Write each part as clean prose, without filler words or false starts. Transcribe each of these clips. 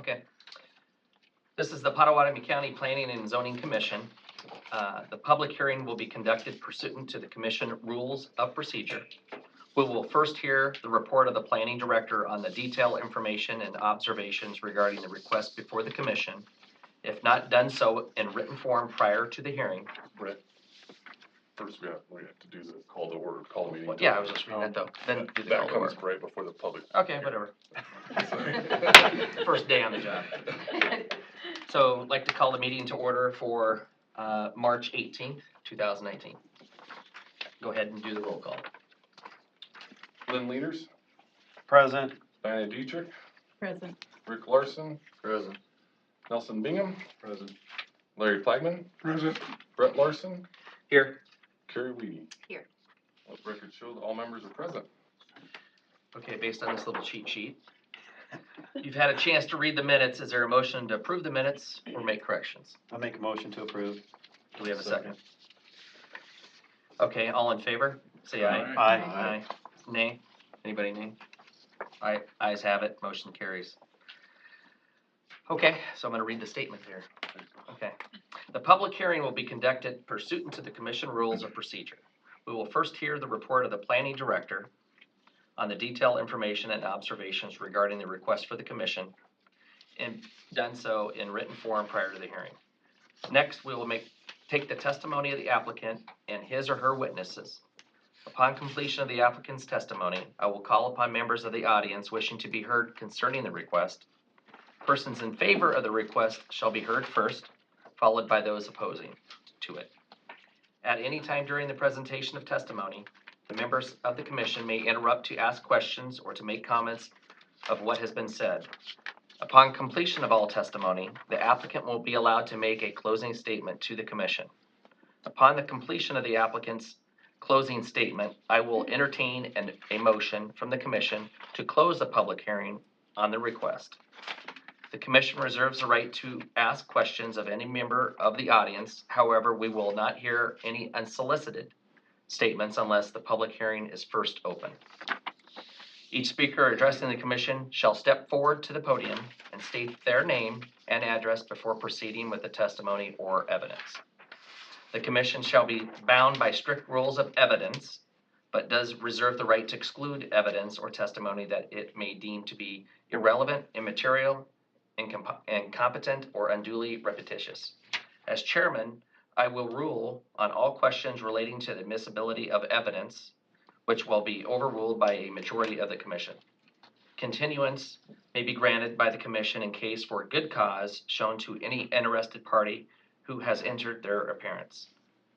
Okay. This is the Pottawattamie County Planning and Zoning Commission. The public hearing will be conducted pursuant to the commission rules of procedure. We will first hear the report of the planning director on the detailed information and observations regarding the request before the commission. If not done so in written form prior to the hearing. Brett, first we have to do the call to order, call the meeting. Well, yeah, I was just reading that though. Then do the call That to order. comes right before the public. Okay, whatever. First day on the job. So I'd like to call the meeting to order for March 18th, 2019. Go ahead and do the roll call. Lynn Leaders, Present. Diana Dietrich, Present. Rick Larson, present. Nelson Bingham, present. Larry Flagman, present. Brett Larson, Here. Carrie Weedy. Here. Let the record show that all members are present. Okay, based on this little cheat sheet. You've had a chance to read the minutes. Is there a motion to approve the minutes or make corrections? I'll make a motion to approve. Do we have a second? Okay, all in favor? Say aye. Aye. Aye. Nay? Anybody nay? Aye. Ayes have it. Motion carries. Okay, so I'm going to read the statement here. Okay. The public hearing will be conducted pursuant to the commission rules of procedure. We will first hear the report of the planning director on the detailed information and observations regarding the request for the commission, and done so in written form prior to the hearing. Next, we will take the testimony of the applicant and his or her witnesses. Upon completion of the applicant's testimony, I will call upon members of the audience wishing to be heard concerning the request. Persons in favor of the request shall be heard first, followed by those opposing to it. At any time during the presentation of testimony, the members of the commission may interrupt to ask questions or to make comments of what has been said. Upon completion of all testimony, the applicant will be allowed to make a closing statement to the commission. Upon the completion of the applicant's closing statement, I will entertain a motion from the commission to close the public hearing on the request. The commission reserves the right to ask questions of any member of the audience. However, we will not hear any unsolicited statements unless the public hearing is first open. Each speaker addressing the commission shall step forward to the podium and state their name and address before proceeding with the testimony or evidence. The commission shall be bound by strict rules of evidence, but does reserve the right to exclude evidence or testimony that it may deem to be irrelevant, immaterial, incompetent, or unduly repetitious. As chairman, I will rule on all questions relating to the admissibility of evidence, which will be overruled by a majority of the commission. Continuance may be granted by the commission in case for good cause shown to any interested party who has entered their appearance.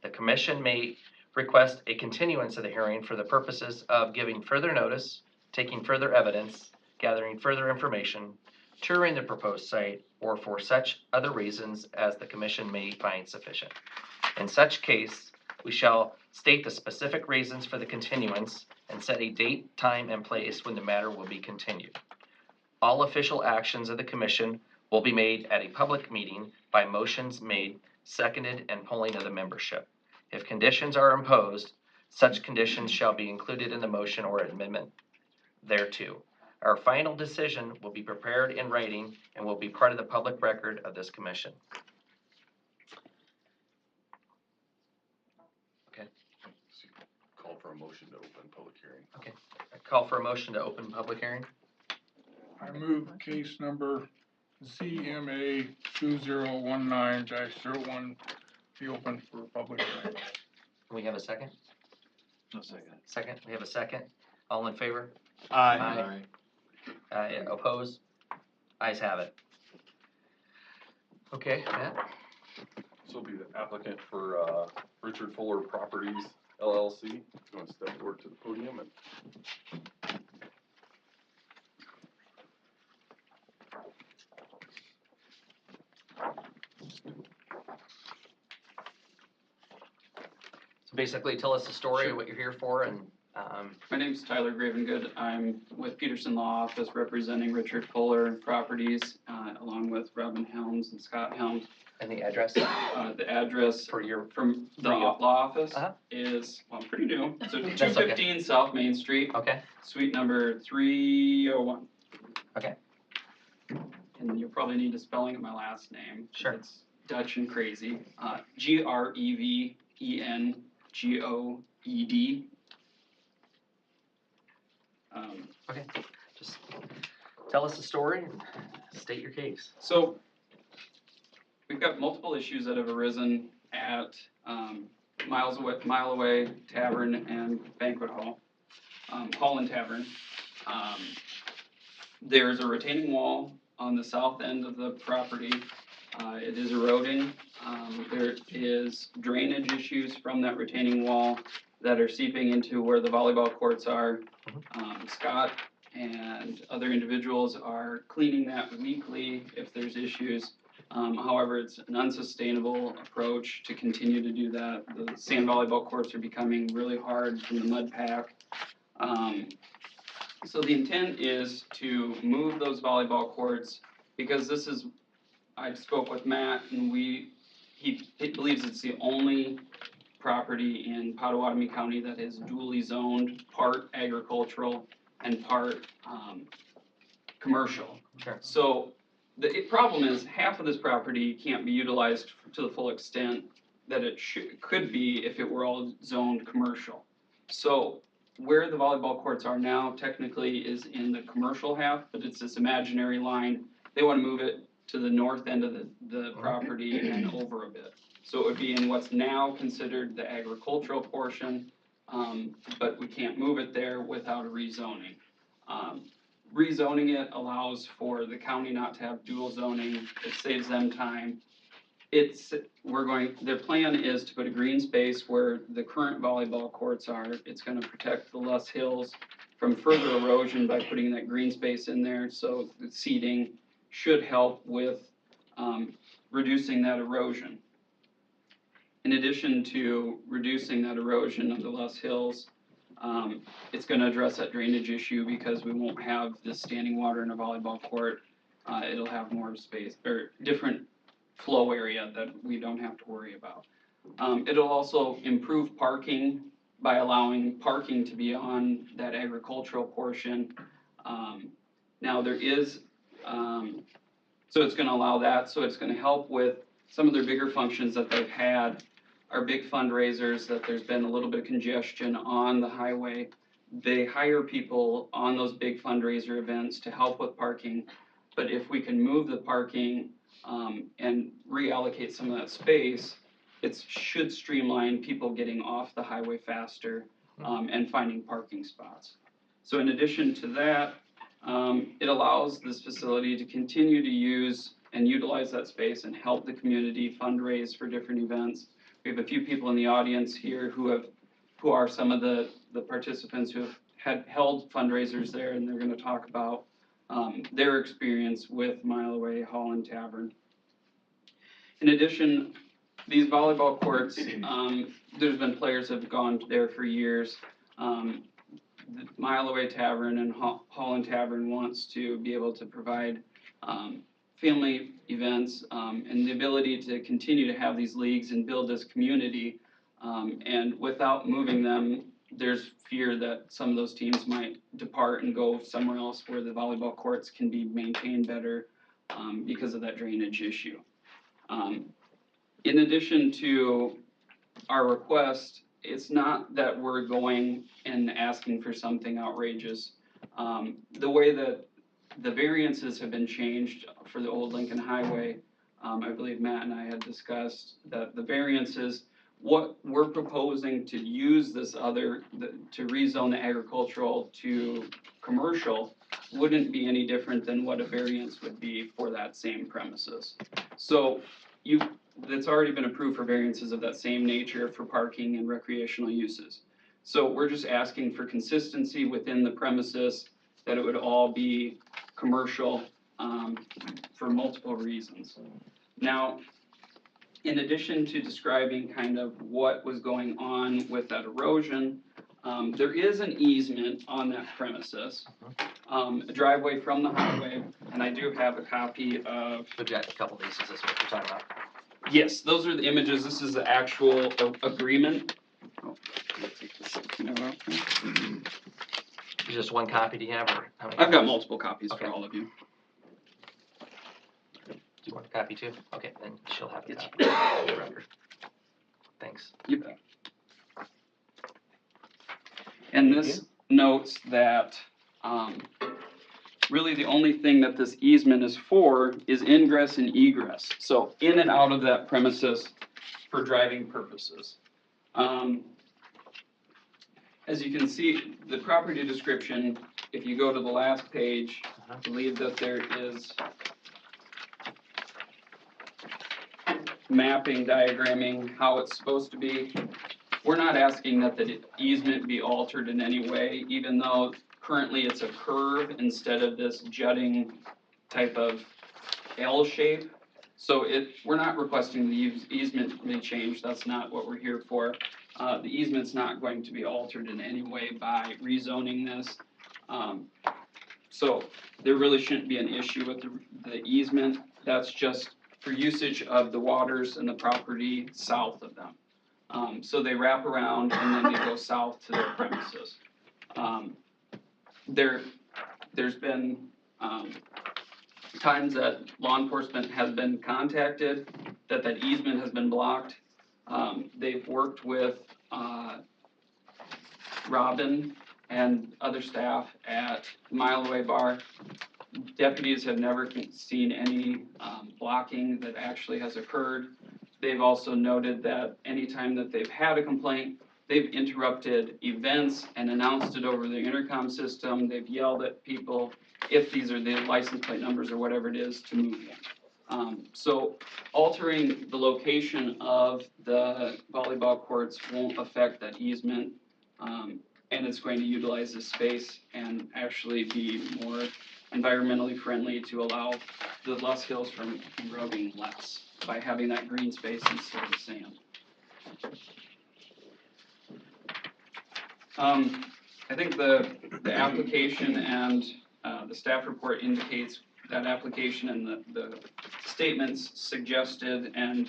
The commission may request a continuance of the hearing for the purposes of giving further notice, taking further evidence, gathering further information, touring the proposed site, or for such other reasons as the commission may find sufficient. In such case, we shall state the specific reasons for the continuance and set a date, time, and place when the matter will be continued. All official actions of the commission will be made at a public meeting by motions made, seconded, and polling of the membership. If conditions are imposed, such conditions shall be included in the motion or amendment thereto. Our final decision will be prepared in writing and will be part of the public record of this commission. Okay. Call for a motion to open public hearing. Okay. I call for a motion to open public hearing. I move case number ZMA 2019-01 be open for public hearing. We have a second? No second. Second. We have a second. All in favor? Aye. Oppose? Ayes have it. Okay, Matt? This will be the applicant for Richard Fuller Properties LLC. You want to step forward to the podium and So basically, tell us the story of what you're here for, and My name's Tyler Gravengood. I'm with Peterson Law Office representing Richard Fuller Properties, along with Robin Helms and Scott Helms. and the address The address for your. from the For you. law office Uh-huh. is, well, pretty new. So That's 215 South Main Street, Okay, suite number 301. and and you'll probably need a spelling of my last name. 'Cause Sure. It's Dutch and crazy. Grevengoed. Okay, just tell us the story and state your case. So, we've got multiple issues that have arisen at Mile Away Tavern and Banquet Hall, Hall and Tavern. There's a retaining wall on the south end of the property. It is eroding. There is drainage issues from that retaining wall that are seeping into where the volleyball courts are. Scott and other individuals are cleaning that weekly if there's issues. However, it's an unsustainable approach to continue to do that. The sand volleyball courts are becoming really hard from the mud pack. So the intent is to move those volleyball courts, because I spoke with Matt, and he believes it's the only property in Pottawattamie County that is dually zoned, part agricultural and part commercial. Sure. So the problem is half of this property can't be utilized to the full extent that it could be if it were all zoned commercial. So where the volleyball courts are now technically is in the commercial half, but it's this imaginary line. They want to move it to the north end of the property and over a bit. So it would be in what's now considered the agricultural portion, but we can't move it there without a rezoning. Rezoning it allows for the county not to have dual zoning. It saves them time. Their plan is to put a green space where the current volleyball courts are. It's gonna protect the Luss Hills from further erosion by putting that green space in there, so the seeding should help with reducing that erosion. In addition to reducing that erosion of the Luss Hills, it's gonna address that drainage issue because we won't have this standing water in a volleyball court. It'll have more space, or different flow area that we don't have to worry about. It'll also improve parking by allowing parking to be on that agricultural portion. Now there is, so it's gonna allow that, so it's gonna help with some of their bigger functions that they've had, are big fundraisers, that there's been a little bit of congestion on the highway. They hire people on those big fundraiser events to help with parking, but if we can move the parking and reallocate some of that space, it should streamline people getting off the highway faster and finding parking spots. So in addition to that, it allows this facility to continue to use and utilize that space and help the community fundraise for different events. We have a few people in the audience here who are some of the participants who have held fundraisers there, and they're gonna talk about their experience with Mile Away Hall and Tavern. In addition, these volleyball courts, there's been players that have gone there for years. The Mile Away Tavern and Hall and Tavern wants to be able to provide family events and the ability to continue to have these leagues and build this community. And without moving them, there's fear that some of those teams might depart and go somewhere else where the volleyball courts can be maintained better because of that drainage issue. In addition to our request, it's not that we're going and asking for something outrageous. The way that the variances have been changed for the old Lincoln Highway, I believe Matt and I had discussed that the variances, what we're proposing to use this to rezone the agricultural to commercial wouldn't be any different than what a variance would be for that same premises. So it's already been approved for variances of that same nature for parking and recreational uses. So we're just asking for consistency within the premises, that it would all be commercial for multiple reasons. Now, in addition to describing kind of what was going on with that erosion, there is an easement on that premises, a driveway from the highway, and I do have a copy of. We've got a couple of these, is this what you're talking about? Yes, those are the images. This is the actual agreement. Oh, let's take this note out here. Just one copy do you have, or how many? I've got multiple copies Okay. for all of you. you want a copy too? Okay, then she'll have a copy. For the record. Thanks. You bet. And this notes that, really the only thing that this easement is for is ingress and egress. So in and out of that premises for driving purposes. As you can see, the property description, if you go to the last page, I believe that there is mapping, diagramming, how it's supposed to be. We're not asking that the easement be altered in any way, even though currently it's a curve instead of this jutting type of L shape. So we're not requesting the easement be changed, that's not what we're here for. The easement's not going to be altered in any way by rezoning this. So there really shouldn't be an issue with the easement. That's just for usage of the waters and the property south of them. So they wrap around and then they go south to their premises. There's been times that law enforcement has been contacted, that easement has been blocked. They've worked with Robin and other staff at Mile Away Bar. Deputies have never seen any blocking that actually has occurred. They've also noted that anytime that they've had a complaint, they've interrupted events and announced it over the intercom system. They've yelled at people, if these are the license plate numbers or whatever it is, to move them. So altering the location of the volleyball courts won't affect that easement, and it's going to utilize this space and actually be more environmentally friendly to allow the Les Hills from eroding less by having that green space instead of sand. I think the application and the staff report indicates that application and the statements suggested and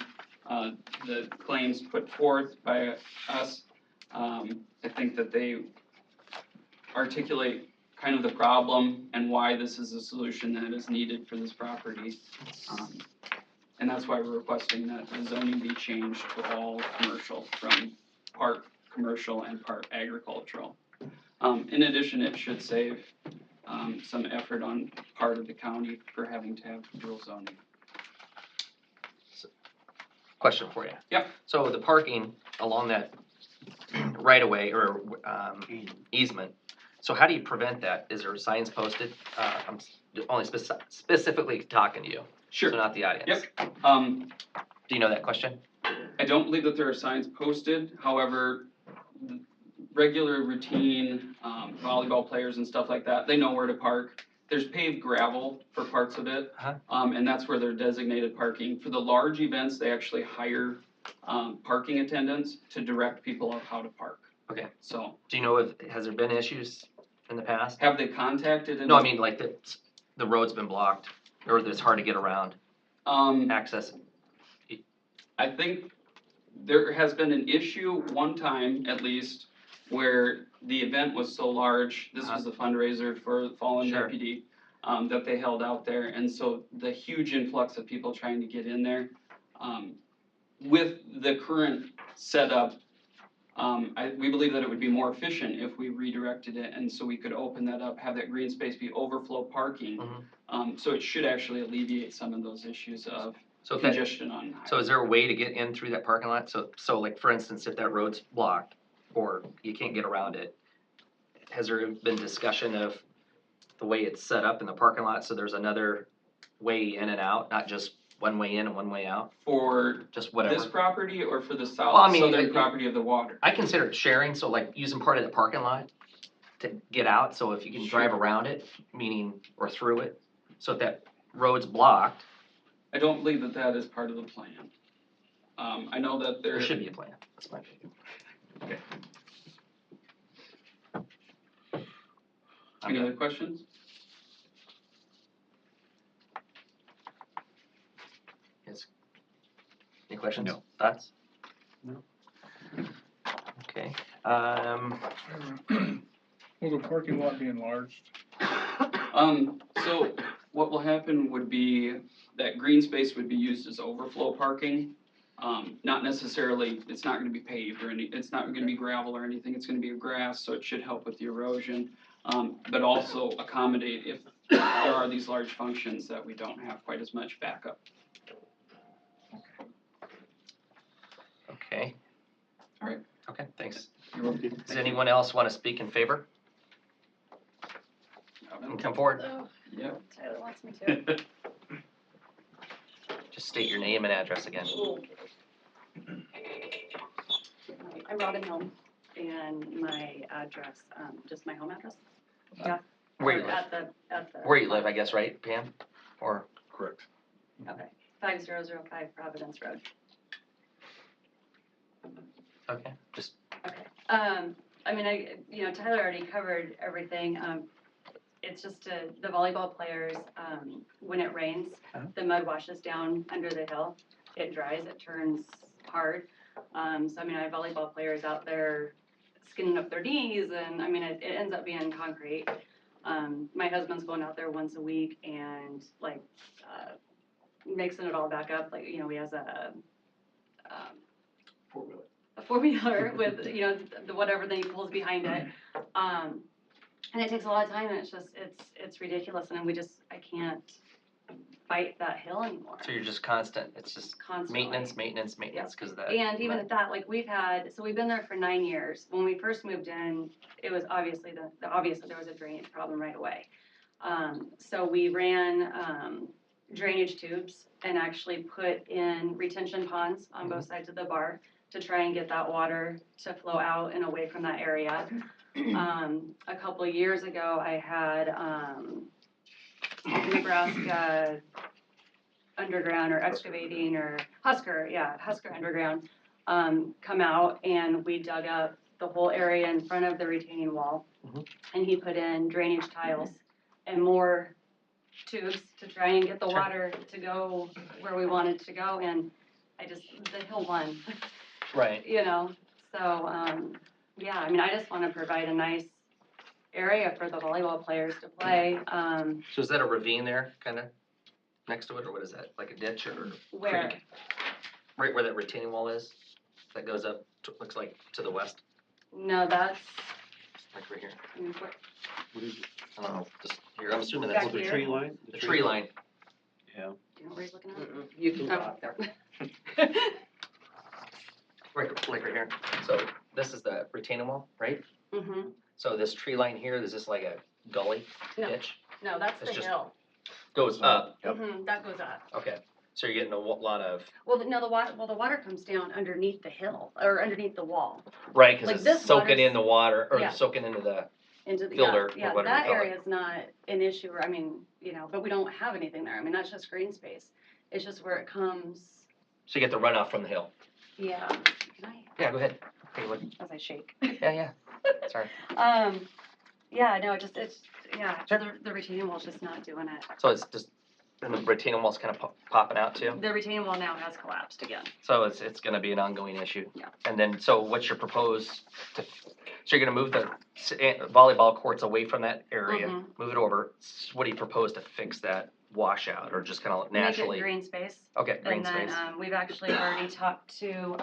the claims put forth by us, I think that they articulate kind of the problem and why this is a solution that is needed for this property. And that's why we're requesting that the zoning be changed to all commercial from part commercial and part agricultural. In addition, it should save some effort on part of the county for having to have rural zoning. Question for you. Yep. So the parking along that right of way or easement, so how do you prevent that? Is there signs posted? I'm only specifically talking to you, so Sure. not the audience. Yep. Do you know that question? I don't believe that there are signs posted. However, regular routine volleyball players and stuff like that, they know where to park. There's paved gravel for parts of it, and that's where they're designated parking. For the large events, they actually hire parking attendants to direct people on how to park. Okay. So, Do you know has there been issues in the past? have they contacted? No, I mean like the road's been blocked or it's hard to get around, access. I think there has been an issue one time at least where the event was so large, this was a fundraiser for the fallen Sure. deputy, that they held out there. And so the huge influx of people trying to get in there, with the current setup, we believe that it would be more efficient if we redirected it and so we could open that up, have that green space be overflow parking. So it should actually alleviate some of those issues of congestion on highway. So is there a way to get in through that parking lot? So like for instance, if that road's blocked or you can't get around it, has there been discussion of the way it's set up in the parking lot so there's another way in and out, not just one way in and one way out? For Just whatever. this property or for the Well, I mean, southern property of the water? I consider it sharing, so like using part of the parking lot to get out, so if you can drive around it, meaning, or through it. So if that road's blocked, I don't believe that that is part of the plan. I know that there should be a plan, that's my opinion. Okay. Any other questions? Yes. Any questions? No. Thoughts? No. Okay, Will the parking lot be enlarged? So What will happen would be that green space would be used as overflow parking. Not necessarily, it's not gonna be paved or it's not gonna be gravel or anything, it's gonna be grass, so it should help with the erosion. But also accommodate if there are these large functions that we don't have quite as much backup. Okay. All right. Okay, thanks. You're welcome. Does anyone else want to speak in favor? Come forward. Yep. Tyler wants me to. Just state your name and address again. I'm Robin Helm, and my address, just my home address? Yeah. Where you Or live? At the. Where you live, I guess, right, Pam? Or, Correct. Okay, 5005 Providence Road. okay, just, Okay. I mean, Tyler already covered everything. It's just the volleyball players, when it rains, the mud washes down under the hill. It dries, it turns hard. So I mean, I have volleyball players out there skinning up their knees, and I mean, it ends up being concrete. My husband's going out there once a week and like, mixing it all back up. Like, he has a four-wheeler with, the whatever that he pulls behind it. And it takes a lot of time, and it's ridiculous, and I can't fight that hill anymore. so you're just constant, it's just Constantly. maintenance, because that. And even at that, like we've been there for 9 years. When we first moved in, it was obviously there was a drainage problem right away. So we ran drainage tubes and actually put in retention ponds on both sides of the bar to try and get that water to flow out and away from that area. A couple of years ago, I had Nebraska Underground or excavating or Husker Underground come out, and we dug up the whole area in front of the retaining wall. And he put in drainage tiles and more tubes to try and get the water to go where we wanted to go, and the hill won. Right. So, yeah, I mean, I just want to provide a nice area for the volleyball players to play. So is that a ravine there, kind of, next to it, or what is that, like a ditch or Where? creek? Right where that retaining wall is, that goes up, looks like to the west, No, that's, like right here. What is it? I don't know, just here, I'm assuming Back that's The here? tree line? the tree line. Yeah. do you know where he's looking at? You can Oh, talk. there. Like right here. So this is the retaining wall, right? Mm-hmm. So this tree line here, is this like a gully No. ditch? No, that's It's the just- hill. Goes up, Mm-hmm, that goes up. okay. So you're getting a lot of, Well, no, the water comes down underneath the hill, or underneath the wall, right, because Like it's this soaking water's- in the water, or Yeah. soaking into the, into the, Fielder, or yeah, whatever you that call it. area is not an issue, I mean, but we don't have anything there. I mean, that's just green space. It's just where it comes, so you get the runoff from the hill. yeah. Can I, Yeah, go ahead. Take a look. as I shake? Yeah, sorry. Yeah, no, the retaining wall's just not doing it. So it's just, and the retaining wall's kind of popping out too? The retaining wall now has collapsed again. So it's gonna be an ongoing issue? Yeah. And then, so what's your proposed, so you're gonna move the volleyball courts away from that area, Mhm. move it over. What do you propose to fix that washout, or just kind of Make naturally? it green space. Okay, green And then, space. we've actually already talked to,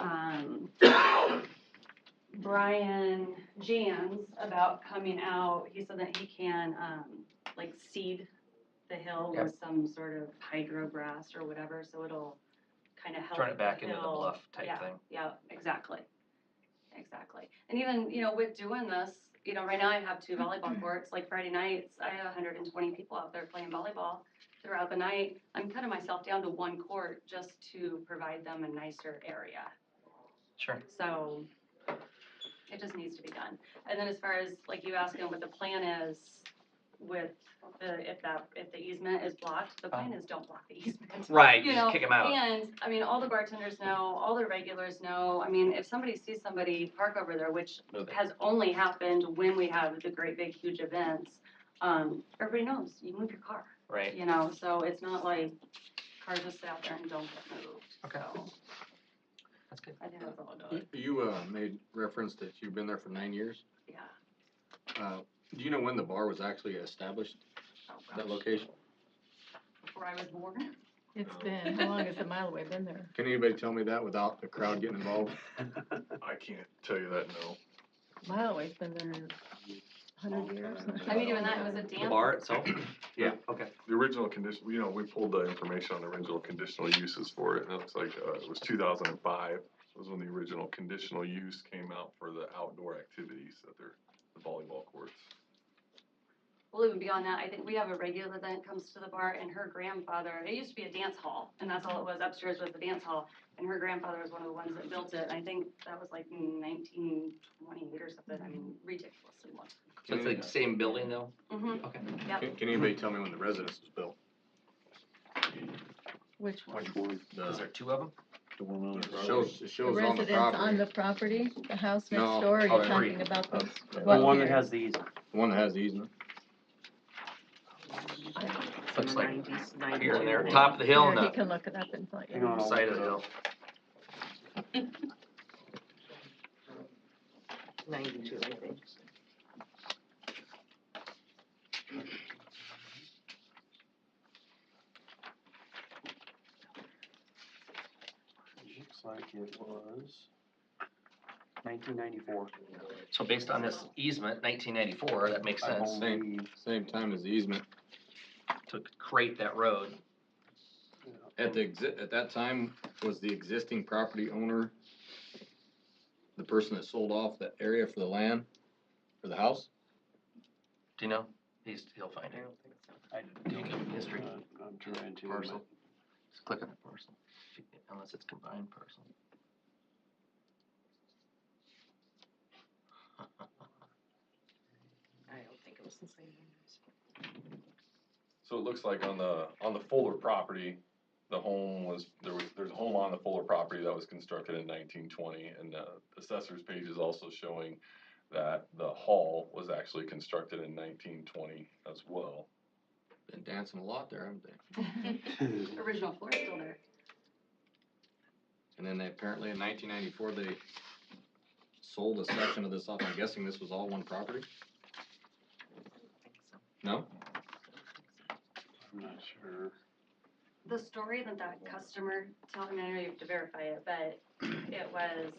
Brian Jans about coming out. He said that he can, like seed the hill Yep. with some sort of hydro grass or whatever, so it'll kind of help Turn it back the into the hill. bluff type Yeah, thing. yeah, exactly. And even, with doing this, right now I have 2 volleyball courts. Like Friday nights, I have 120 people out there playing volleyball throughout the night. I'm cutting myself down to 1 court just to provide them a nicer area. Sure. So it just needs to be done. And then as far as, like you asking what the plan is with if the easement is blocked, the plan is don't block the easement. Right, You just know, kick them out. And, I mean, all the bartenders know, all the regulars know. I mean, if somebody sees somebody park over there, which Move it. has only happened when we have the great big huge events, everybody knows, you move your car, Right. so it's not like cars just sit out there and don't get moved. Okay. So, That's good. I think that's all done. You made reference that you've been there for 9 years. Yeah. Do you know when the bar was actually established, Oh, that gosh. location? before I was born. It's been, how long has the Mile Away been there? Can anybody tell me that without the crowd getting involved? I can't tell you that, no. Mile Away's been there 100 years. I mean, even that was a The dance. bar itself? Yeah, okay. The original condition, you know, we pulled the information on the original conditional uses for it, and it looks like, it was 2005 was when the original conditional use came out for the outdoor activities that they're, the volleyball courts. Well, even beyond that, I think we have a regular that comes to the bar, and her grandfather, it used to be a dance hall, and that's all it was, upstairs was the dance hall, and her grandfather was one of the ones that built it, I think that was like in 1928 or something, I mean, ridiculously long. So it's the same building though? Mm-hmm, Okay. yep. Can anybody tell me when the residence was built? Which one? one? Is there two of them? The one on the It road. shows, it The shows on the residence on property. the property, the house next No. door, or Oh, you're three. talking about the? The The what one that year? has the easement. The one that has the easement. Looks like here and there, top of the hill and Here, he the can look it up and tell Hang you. on, I'll side of look the it hill. up. 92, I think. Looks like it was 1994. So based on this easement, 1994, that makes I sense believe, Same time as the easement. to create that road. At that time, was the existing property owner the person that sold off that area for the land, for the house? Do you know? He'll find it. I Deed history. I'm trying to. Parcel. Just click on the parcel, unless it's combined parcel. I don't think it was the same one. So it looks like on the Fuller property, the home was, there's a home on the Fuller property that was constructed in 1920, and the assessor's page is also showing that the hall was actually constructed in 1920 as well. Been dancing a lot there, haven't they? Original floor still there. And then they apparently in 1994, they sold a section of this off. I'm guessing this was all one property? I don't think so. No? I'm not sure. The story that that customer told me, I know you have to verify it, but it was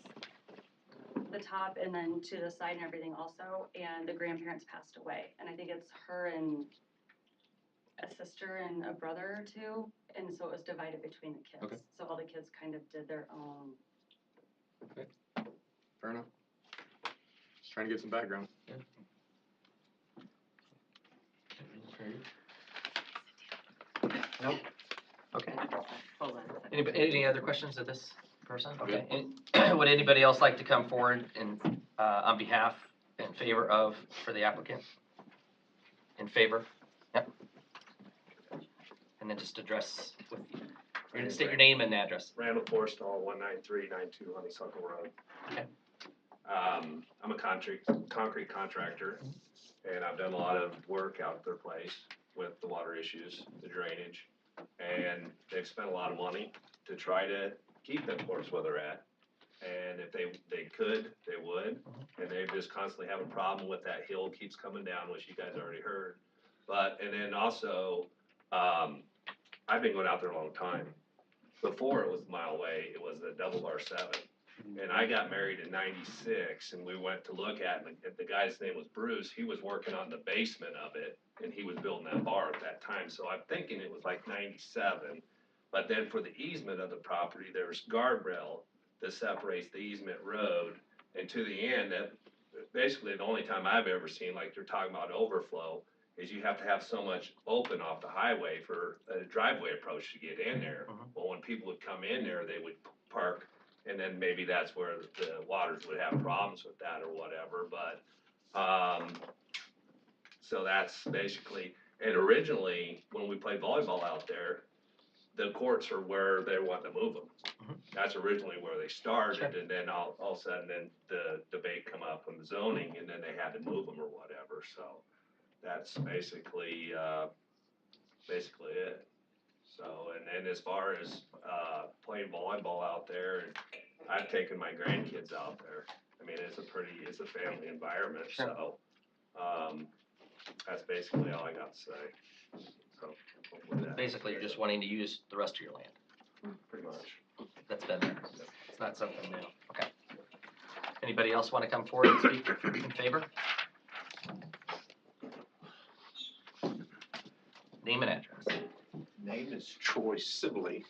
the top and then to the side and everything also, and the grandparents passed away. And I think it's her and a sister and a brother or two, and so it was divided between the kids. Okay. So all the kids kind of did their own. Fair enough. Just trying to get some background. Nope. Okay. Hold on. Any other questions of this person? Okay. Would anybody else like to come forward and, on behalf, in favor of, for the applicant? In favor? Yep. And then just address, state your name and address. Randall Forstall, 19392 Honeysuckle Road. Okay. I'm a concrete contractor, and I've done a lot of work out at their place with the water issues, the drainage, and they've spent a lot of money to try to keep them courts where they're at. And if they could, they would, and they just constantly have a problem with that hill keeps coming down, which you guys already heard. But, and then also, I've been going out there a long time. Before it was a mile away, it was a double R7. And I got married in 96, and we went to look at it, and the guy's name was Bruce. He was working on the basement of it, and he was building that bar at that time. So I'm thinking it was like 97. But then for the easement of the property, there's guardrail that separates the easement road. And to the end, that basically the only time I've ever seen, like you're talking about overflow, is you have to have so much open off the highway for a driveway approach to get in there. Well, when people would come in there, they would park, and then maybe that's where the waters would have problems with that or whatever. But, so that's basically, and originally, when we played volleyball out there, the courts are where they want to move them. That's originally where they started, and then all of a sudden, then the debate come up on the zoning, and then they had to move them or whatever, so that's basically it. So, and as far as, playing volleyball out there, and I've taken my grandkids out there. I mean, it's a family environment, so, that's basically all I got to say. So, hopefully that basically you're just wanting to use the rest of your land. Pretty much. That's been there. It's not something new. Okay. Anybody else want to come forward and speak in favor? Name and address. Name is Troy Sibley,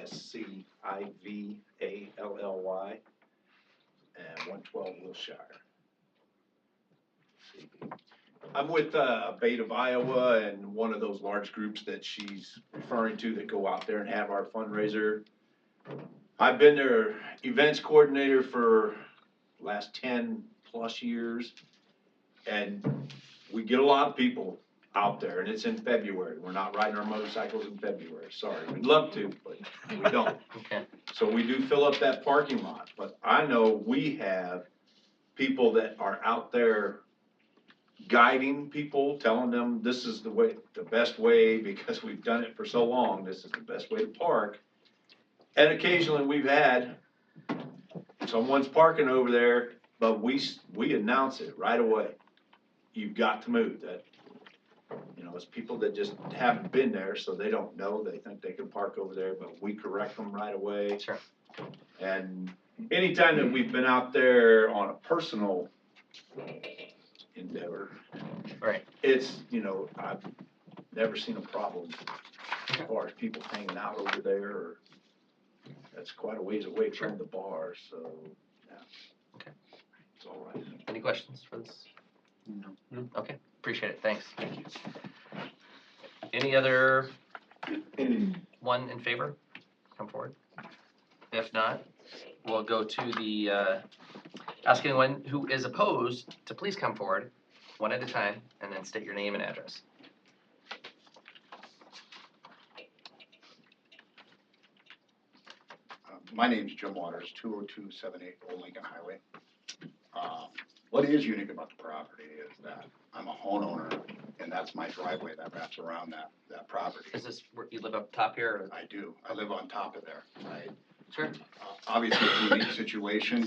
Scivally, and 112 Wilshire. I'm with Bait of Iowa and one of those large groups that she's referring to that go out there and have our fundraiser. I've been their events coordinator for last 10 plus years, and we get a lot of people out there, and it's in February. We're not riding our motorcycles in February, sorry. We'd love to, but we don't. Okay. So we do fill up that parking lot, but I know we have people that are out there guiding people, telling them this is the way, the best way, because we've done it for so long, this is the best way to park. And occasionally we've had someone's parking over there, but we announce it right away. You've got to move. That, you know, it's people that just haven't been there, so they don't know. They think they can park over there, but we correct them right away. Sure. And anytime that we've been out there on a personal endeavor, Right. it's, you know, I've never seen a problem as far as people hanging out over there. Or, that's quite a ways away Sure. from the bar, so, yeah. Okay. It's all right. Any questions for this? No. Okay, appreciate it, thanks. Any other one in favor? Come forward. If not, we'll go to the, ask anyone who is opposed to please come forward, one at a time, and then state your name and address. My name's Jim Waters, 20278 Old Lincoln Highway. What is unique about the property is that I'm a homeowner, and that's my driveway that wraps around that property. Is this where you live up top here? Or? I do. I live on top of there, right? Sure. Obviously, it's a unique situation.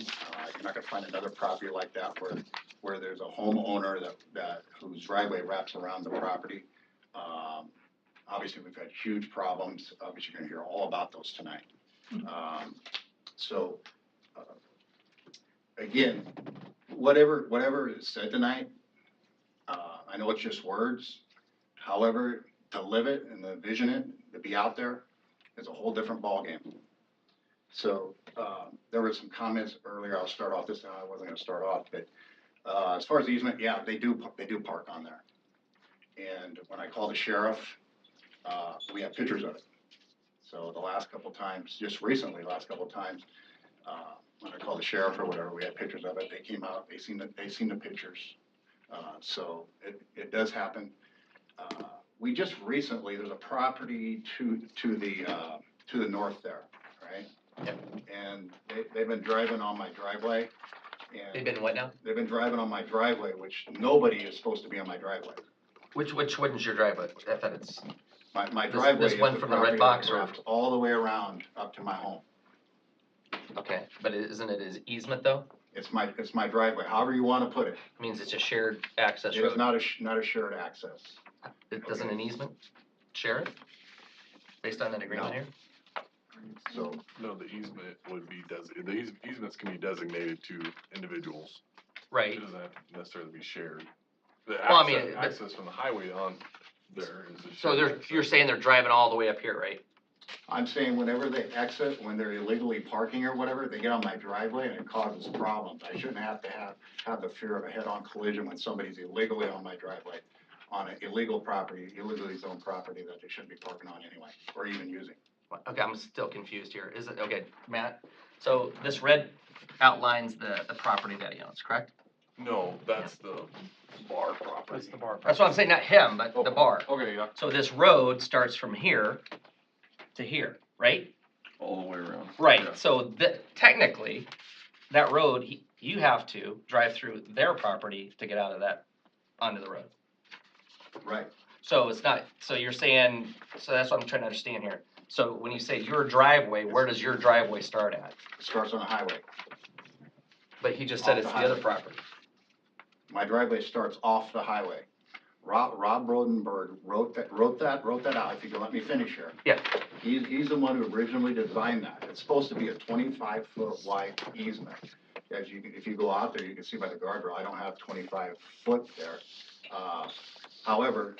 You're not gonna find another property like that where there's a homeowner whose driveway wraps around the property. Obviously, we've had huge problems. Obviously, you're gonna hear all about those tonight. Again, whatever is said tonight, I know it's just words. However, to live it and to vision it, to be out there, is a whole different ballgame. So, there were some comments earlier. I'll start off this, I wasn't gonna start off, but, as far as the easement, yeah, they do park on there. And when I called the sheriff, we have pictures of it. So the last couple times, just recently, when I called the sheriff or whatever, we had pictures of it. They came out, they seen the pictures. So it does happen. We just recently, there's a property to the north there, right? Yep. And they've been driving on my driveway. And They've been what now? They've been driving on my driveway, which nobody is supposed to be on my driveway. Which one's your driveway? If it's My driveway this is one the from the red property box, that or- wraps all the way around up to my home. okay, but isn't it his easement though? It's my driveway, however you wanna put it. It means it's a shared access It's road. not a shared access. It doesn't an easement share it? Based on that agreement No. here? So, No, the easement would be easements can be designated to individuals. Right. It doesn't have to necessarily be shared. The Well, I mean, but- access from the highway on there is a So shared you're access. saying they're driving all the way up here, right? I'm saying whenever they exit, when they're illegally parking or whatever, they get on my driveway and it causes problems. I shouldn't have to have the fear of a head-on collision when somebody's illegally on my driveway, on an illegally zoned property that they shouldn't be parking on anyway, or even using. Okay, I'm still confused here. Is it, okay, Matt? So this red outlines the property that he owns, correct? No, that's the bar property. That's the bar. That's what I'm saying, not him, but the bar. Okay, yeah, So this road starts from here to here, right? all the way around. Yeah. Right, so technically, that road, you have to drive through their property to get out of that, onto the road. Right. So it's not, so you're saying, so that's what I'm trying to understand here. So when you say your driveway, where does your driveway start at? It starts on the highway. But he just said Off it's the the other highway. property. My driveway starts off the highway. Rob Rodenberg wrote that out, if you can let me finish here. Yeah. He's the one who originally designed that. It's supposed to be a 25-foot wide easement. If you go out there, you can see by the guardrail, I don't have 25 foot there. However,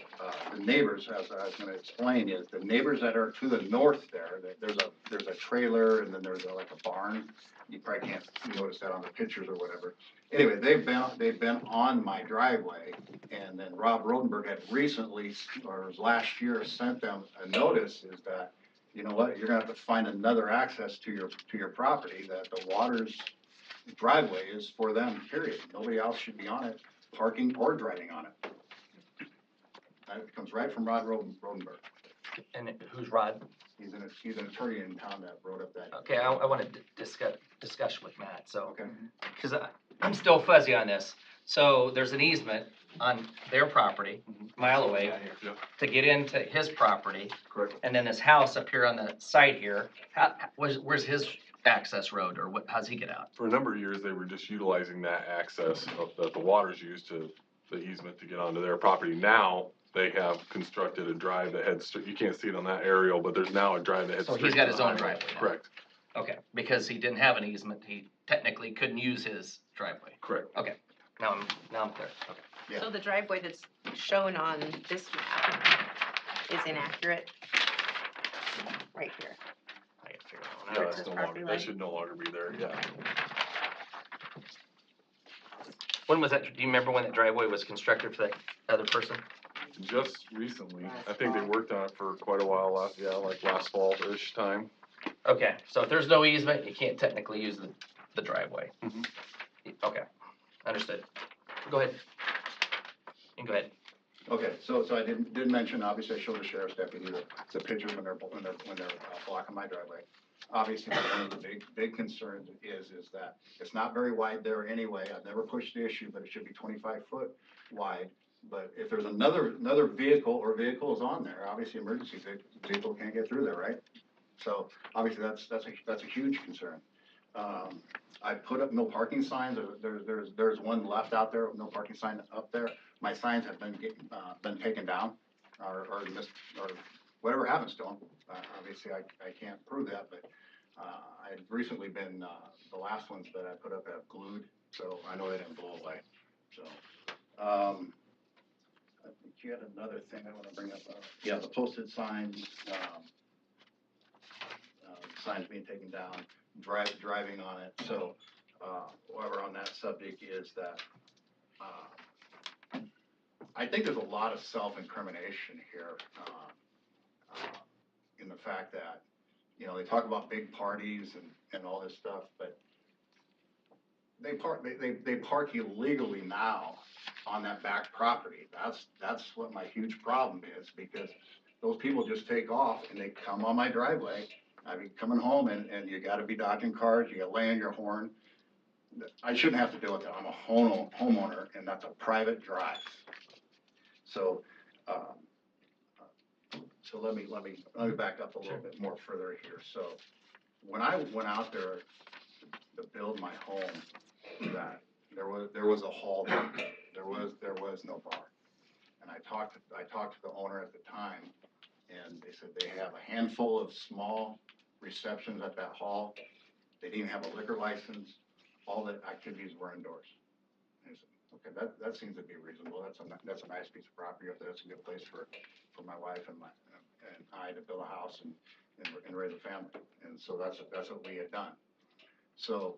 the neighbors, as I was gonna explain, is the neighbors that are to the north there, there's a trailer and then there's like a barn. You probably can't notice that on the pictures or whatever. Anyway, they've been on my driveway, and then Rob Rodenberg had recently, or it was last year, sent them a notice, is that, you know what, you're gonna have to find another access to your property, that the water's driveway is for them, period. Nobody else should be on it, parking or driving on it. That comes right from Rod Rodenberg. And who's Rod? He's an attorney in town that wrote up that. Okay, I want to discuss with Matt, so, Okay. because I'm still fuzzy on this. So there's an easement on their property, mile away, Yeah. to get into his property, Correct. and then this house up here on the side here, where's his access road, or how's he get out? For a number of years, they were just utilizing that access that the water's used to the easement to get onto their property. Now, they have constructed a drive that heads, you can't see it on that aerial, but there's now a drive that heads So straight he's got to his the own highway. driveway now. Correct, Okay, because he didn't have an easement, he technically couldn't use his driveway. correct. Okay, now I'm clear, okay. Yeah. So the driveway that's shown on this map is inaccurate? Right here. I gotta figure Yeah, that one out. that's his no property longer, line? that should no longer be there, yeah. When was that, do you remember when that driveway was constructed for that other person? Just recently, I think they worked on it for quite a while, like last fall-ish time. Okay, so if there's no easement, you can't technically use the driveway. Mhm. Okay, understood. Go ahead. You can go ahead. Okay, so I didn't mention, obviously, I showed the sheriff's deputy the pictures when they're blocking my driveway. Obviously, one of the big concerns is that it's not very wide there anyway. I've never pushed the issue, but it should be 25 foot wide. But if there's another vehicle or vehicles on there, obviously emergency vehicle can't get through there, right? So obviously that's a huge concern. I put up no parking signs. There's one left out there, no parking sign up there. My signs have been taken down or whatever happens to them. Obviously I can't prove that, but I've recently been, the last ones that I put up have glued, so I know they didn't blow away. So, I think you had another thing I want to bring up. Yeah, the posted signs, signs being taken down, driving on it. So, while we're on that subject is that, I think there's a lot of self-incrimination here, in the fact that, you know, they talk about big parties and all this stuff, but they park illegally now on that back property. That's what my huge problem is, because those people just take off and they come on my driveway. I mean, coming home and you gotta be dodging cars, you gotta lay on your horn. I shouldn't have to deal with that. I'm a homeowner and that's a private drive. So, so let me back up a little bit more further here. So when I went out there to build my home, that there was a hall there. There was no bar. And I talked to the owner at the time, and they said they have a handful of small receptions at that hall. They didn't even have a liquor license. All the activities were indoors. And I said, okay, that seems to be reasonable. That's a nice piece of property. That's a good place for my wife and I to build a house and raise a family. And so that's what we had done. So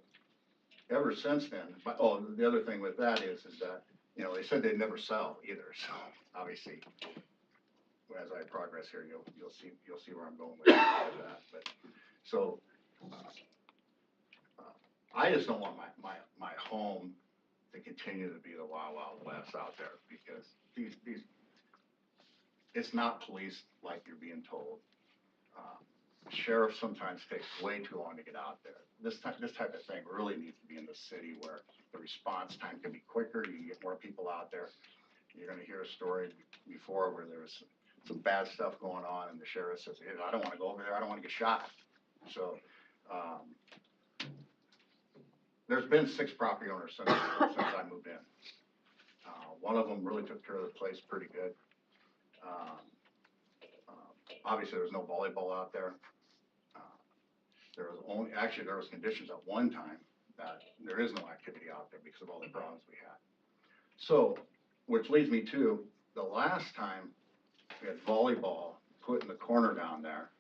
ever since then, the other thing with that is that, you know, they said they'd never sell either. So obviously, as I progress here, you'll see where I'm going with that. But so I just don't want my home to continue to be the Wild Wild West out there, because it's not policed like you're being told. Sheriff sometimes takes way too long to get out there. This type of thing really needs to be in the city, where the response time can be quicker. You can get more people out there. You're going to hear a story before where there was some bad stuff going on, and the sheriff says, hey, I don't want to go over there. I don't want to get shot. So there's been 6 property owners since I moved in. One of them really took care of the place pretty good. Obviously, there was no volleyball out there. There was conditions at one time that there is no activity out there because of all the problems we had. So, which leads me to the last time we had volleyball put in the corner down there,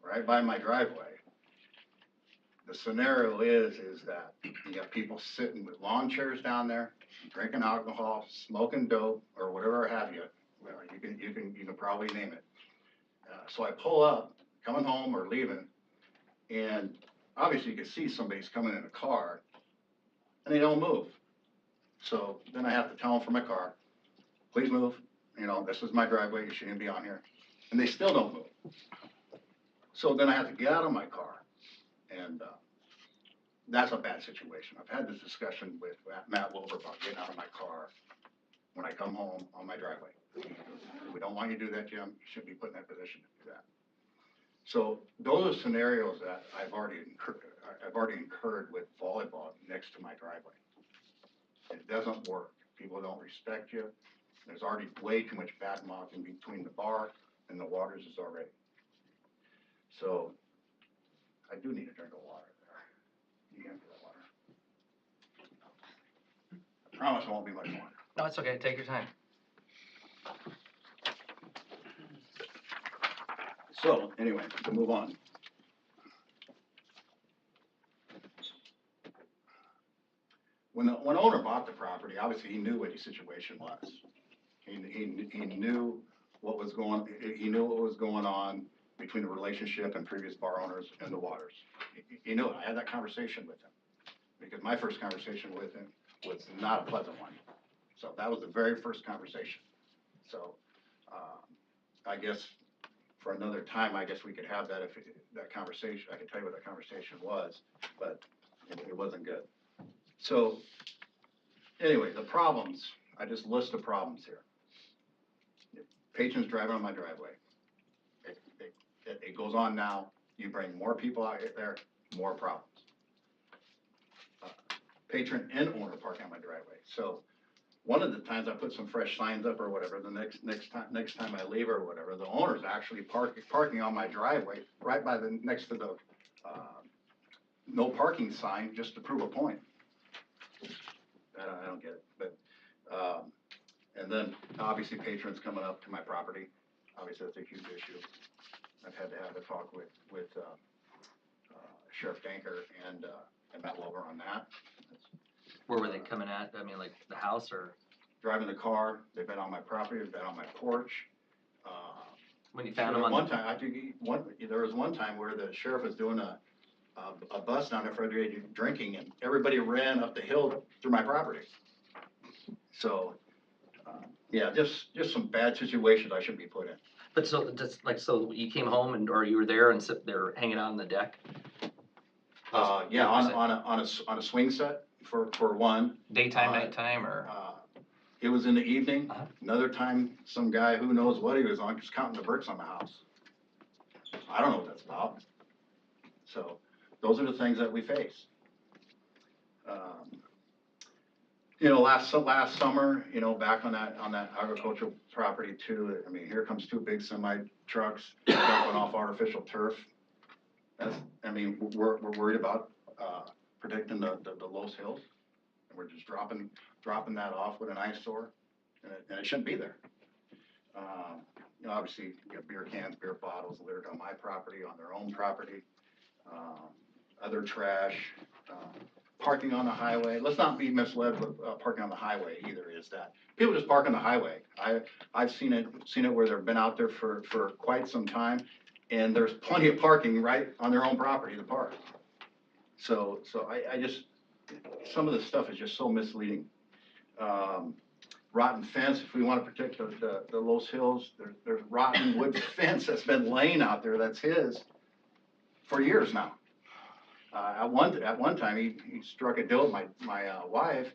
right by my driveway. The scenario is that you got people sitting with lawn chairs down there, drinking alcohol, smoking dope, or whatever have you. Well, you can probably name it. So I pull up, coming home or leaving, and obviously you can see somebody's coming in a car, and they don't move. So then I have to tell them from my car, please move. You know, this is my driveway. You shouldn't be on here. And they still don't move. So then I have to get out of my car, and that's a bad situation. I've had this discussion with Matt Wilbur about getting out of my car when I come home on my driveway. We don't want you to do that, Jim. You shouldn't be put in that position to do that. So those are scenarios that I've already incurred with volleyball next to my driveway. It doesn't work. People don't respect you. There's already way too much bad mouth in between the bar and the waters is already. So I do need a drink of water there. You empty that water. I promise it won't be much longer. No, it's okay, take your time. So anyway, to move on. When the owner bought the property, obviously he knew what his situation was. He knew what was going on between the relationship and previous bar owners and the waters. He knew it. I had that conversation with him because my first conversation with him was not a pleasant one. So that was the very first conversation. So I guess for another time, I guess we could have that that conversation. I can tell you what that conversation was, but it wasn't good. So anyway, the problems, I just list the problems here. Patrons driving on my driveway. It goes on now. You bring more people out there, more problems. Patron and owner parking on my driveway. So one of the times I put some fresh signs up or whatever, the next time I leave or whatever, the owner's actually parking on my driveway right by next to the no parking sign just to prove a point. I don't get it, but and then obviously patrons coming up to my property. Obviously that's a huge issue. I've had to have a talk with Sheriff Danker and Matt Wilbur on that. Where were they coming at? I mean, like the house or? Driving the car, they've been on my property, they've been on my porch. When you found them on one time, there was one time where the sheriff was doing a bus down there for underage drinking, and everybody ran up the hill through my property. So, yeah, just some bad situations I shouldn't be put in. But so, just like, so you came home or you were there and they're hanging out on the deck? Yeah, on a swing set for one. Daytime, nighttime, or? It was in the evening. Uh-huh. Another time, some guy who knows what he was on, just counting the bricks on the house. I don't know what that's about. So those are the things that we face. You know, last summer, you know, back on that agricultural property too. I mean, here comes two big semi trucks dumping off artificial turf. I mean, we're worried about protecting the Los Hills, and we're just dropping that off with an eyesore, and it shouldn't be there. You know, obviously, you got beer cans, beer bottles littered on my property, on their own property, other trash, parking on the highway. Let's not be misled with parking on the highway either. Is that people just park on the highway? I've seen it where they've been out there for quite some time, and there's plenty of parking right on their own property to park. So I just, some of the stuff is just so misleading. Rotten fence, if we want to protect the Los Hills, there's rotten wood fence that's been laying out there that's his for years now. At one time, he struck a deal with my wife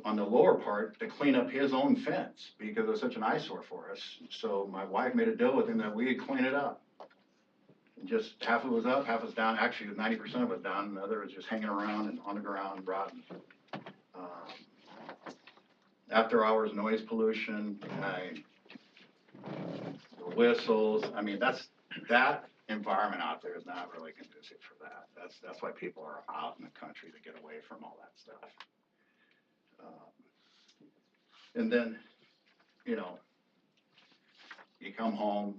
on the lower part to clean up his own fence because it was such an eyesore for us. So my wife made a deal with him that we would clean it up. And just half of it was up, half was down. Actually, 90% of it was down, and the other was just hanging around and on the ground, rotten. after hours noise pollution, whistles, I mean, that environment out there is not really conducive for that. That's why people are out in the country to get away from all that stuff. And then, you know, you come home,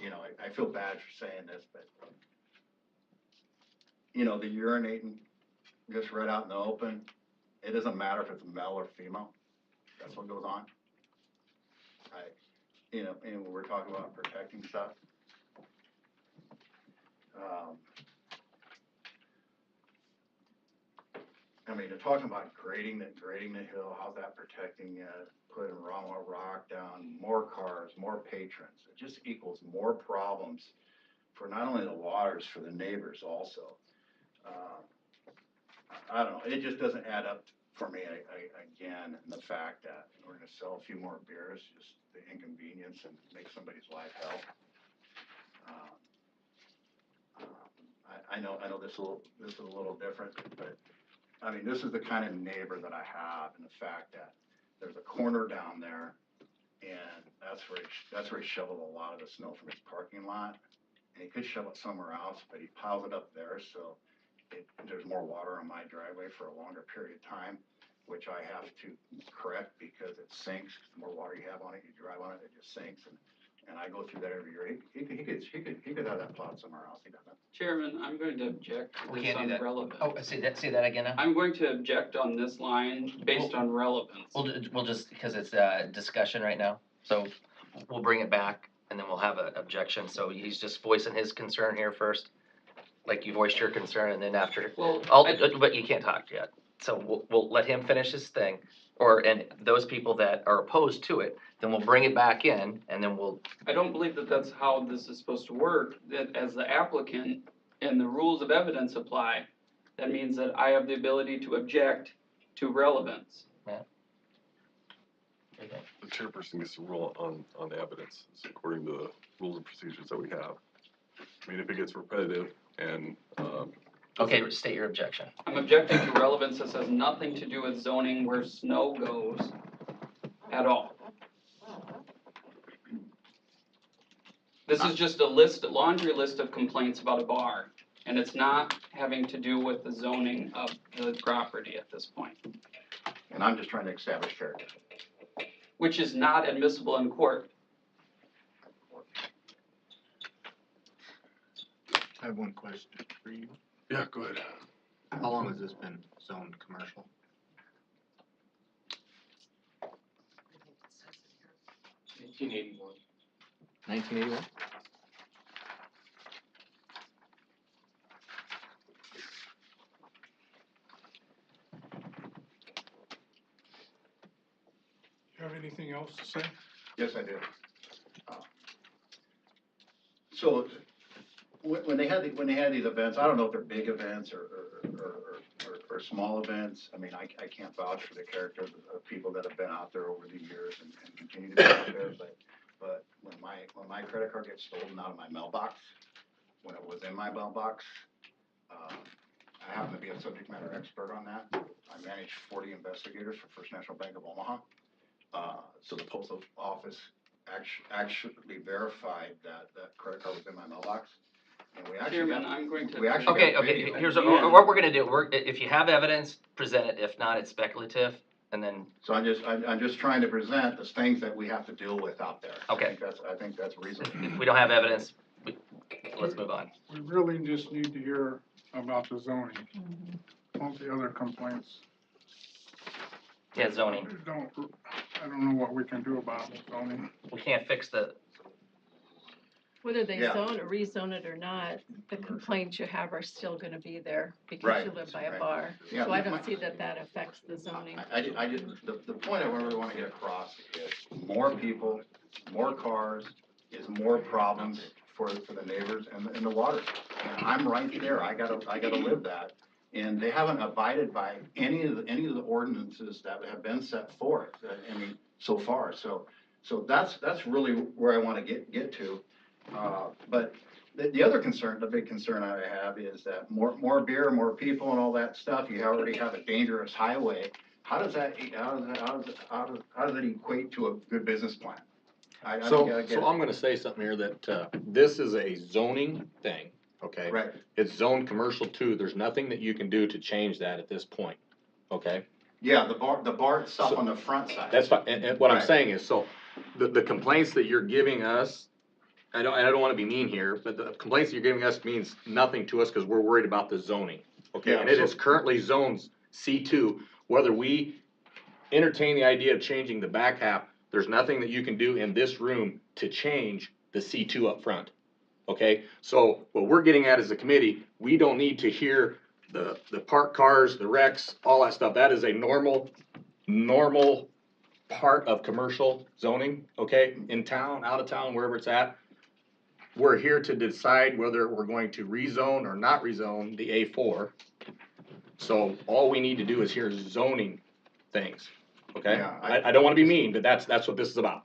you know, I feel bad for saying this, but, you know, the urinating just right out in the open, it doesn't matter if it's male or female, that's what goes on. You know, and we're talking about protecting stuff. I mean, they're talking about grading the hill, how's that protecting it, putting raw rock down, more cars, more patrons. It just equals more problems for not only the waters, for the neighbors also. I don't know, it just doesn't add up for me, again, and the fact that we're gonna sell a few more beers, just the inconvenience and make somebody's life hell. I know this is a little different, but I mean, this is the kind of neighbor that I have, and the fact that there's a corner down there, and that's where he shoveled a lot of the snow from his parking lot. And he could shovel it somewhere else, but he piles it up there, so there's more water on my driveway for a longer period of time, which I have to correct because it sinks. The more water you have on it, you drive on it, it just sinks, and I go through that every year. He could have that plowed somewhere else. He doesn't. Chairman, I'm going to object to We this can't on do that. relevance. Oh, say that again now? I'm going to object on this line based on relevance. We'll just, because it's discussion right now, so we'll bring it back and then we'll have an objection. So he's just voicing his concern here first, like you voiced your concern, and then after, Well, but you can't talk yet. So we'll let him finish his thing, and those people that are opposed to it, then we'll bring it back in and then we'll. I don't believe that that's how this is supposed to work, that as the applicant and the rules of evidence apply, that means that I have the ability to object to relevance. The chairperson gets to rule on the evidence, according to the rules and procedures that we have. I mean, if it gets repetitive and, Okay, state your objection. I'm objecting to relevance. This has nothing to do with zoning where snow goes at all. This is just a laundry list of complaints about a bar, and it's not having to do with the zoning of the property at this point, And I'm just trying to establish character. which is not admissible in court. I have one question for you. yeah, go ahead. How long has this been zoned commercial? 1981. 1981? You have anything else to say? Yes, I do. So when they had these events, I don't know if they're big events or small events. I mean, I can't vouch for the character of people that have been out there over the years and continue to be out there. But when my credit card gets stolen out of my mailbox, when it was in my mailbox, I happen to be a subject matter expert on that. I manage 40 investigators for First National Bank of Omaha. So the postal office actually verified that credit card was in my mailbox. And we actually Chairman, I'm going to. we actually Okay, got okay, video. here's Again. what we're gonna do. If you have evidence, present it. If not, it's speculative, and then, So I'm just trying to present the things that we have to deal with out there. Okay. I think that's reasonable. if we don't have evidence, let's move on. We really just need to hear about the zoning. All the other complaints. Yeah, zoning. I don't know what we can do about zoning. We can't fix the, Whether they Yeah. zone or rezone it or not, the complaints you have are still gonna be there because Right, you live by a right. bar. Yeah, So I my- don't see that affects the zoning. The point I really want to get across is more people, more cars is more problems for the neighbors and the water. And I'm right there, I gotta live that. And they haven't abided by any of the ordinances that have been set forth, I mean, so far. So that's really where I want to get to. But the other concern, the big concern I have is that more beer, more people and all that stuff, you already have a dangerous highway how does that equate to a good business plan? I don't So, get so it. I'm gonna say something here that, this is a zoning thing, okay? Right, It's zoned commercial too, there's nothing that you can do to change that at this point, okay? yeah, the bar itself So- on the front side. That's fine, and what I'm Right. saying is, so, the complaints that you're giving us, I don't wanna be mean here, but the complaints that you're giving us means nothing to us, cause we're worried about the zoning, okay? Yeah, And it so- is currently zoned C2, whether we entertain the idea of changing the back half, there's nothing that you can do in this room to change the C2 up front, okay? So, what we're getting at as a committee, we don't need to hear the parked cars, the wrecks, all that stuff, that is a normal part of commercial zoning, okay, in town, out of town, wherever it's at. We're here to decide whether we're going to rezone or not rezone the A4. So all we need to do is hear zoning things, okay? Yeah, I don't wanna be mean, but that's what this is about.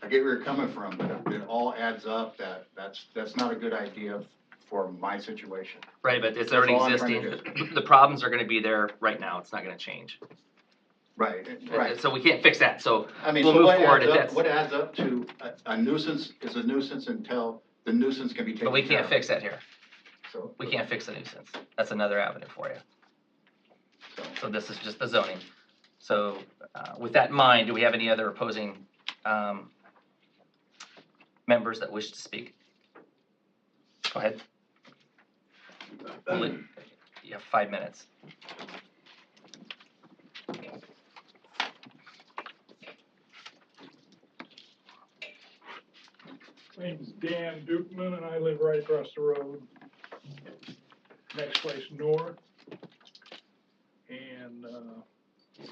I get where you're coming from, but it all adds up, that's not a good idea for my situation. Right, but it's That's already all I'm trying to existing. The problems are gonna be there right now. It's not gonna change. Right, right. So we can't fix that, so I mean, we'll so move what forward adds if up, that's, what adds up to a nuisance is a nuisance until the nuisance can be taken care but of. we can't fix that here. So, We can't fix the nuisance. That's another avenue for you. So this is just the zoning. So, with that in mind, do we have any other opposing, members that wish to speak? Go ahead. You have 5 minutes. My name's Dan Dukeman, and I live right across the road, next place north. And,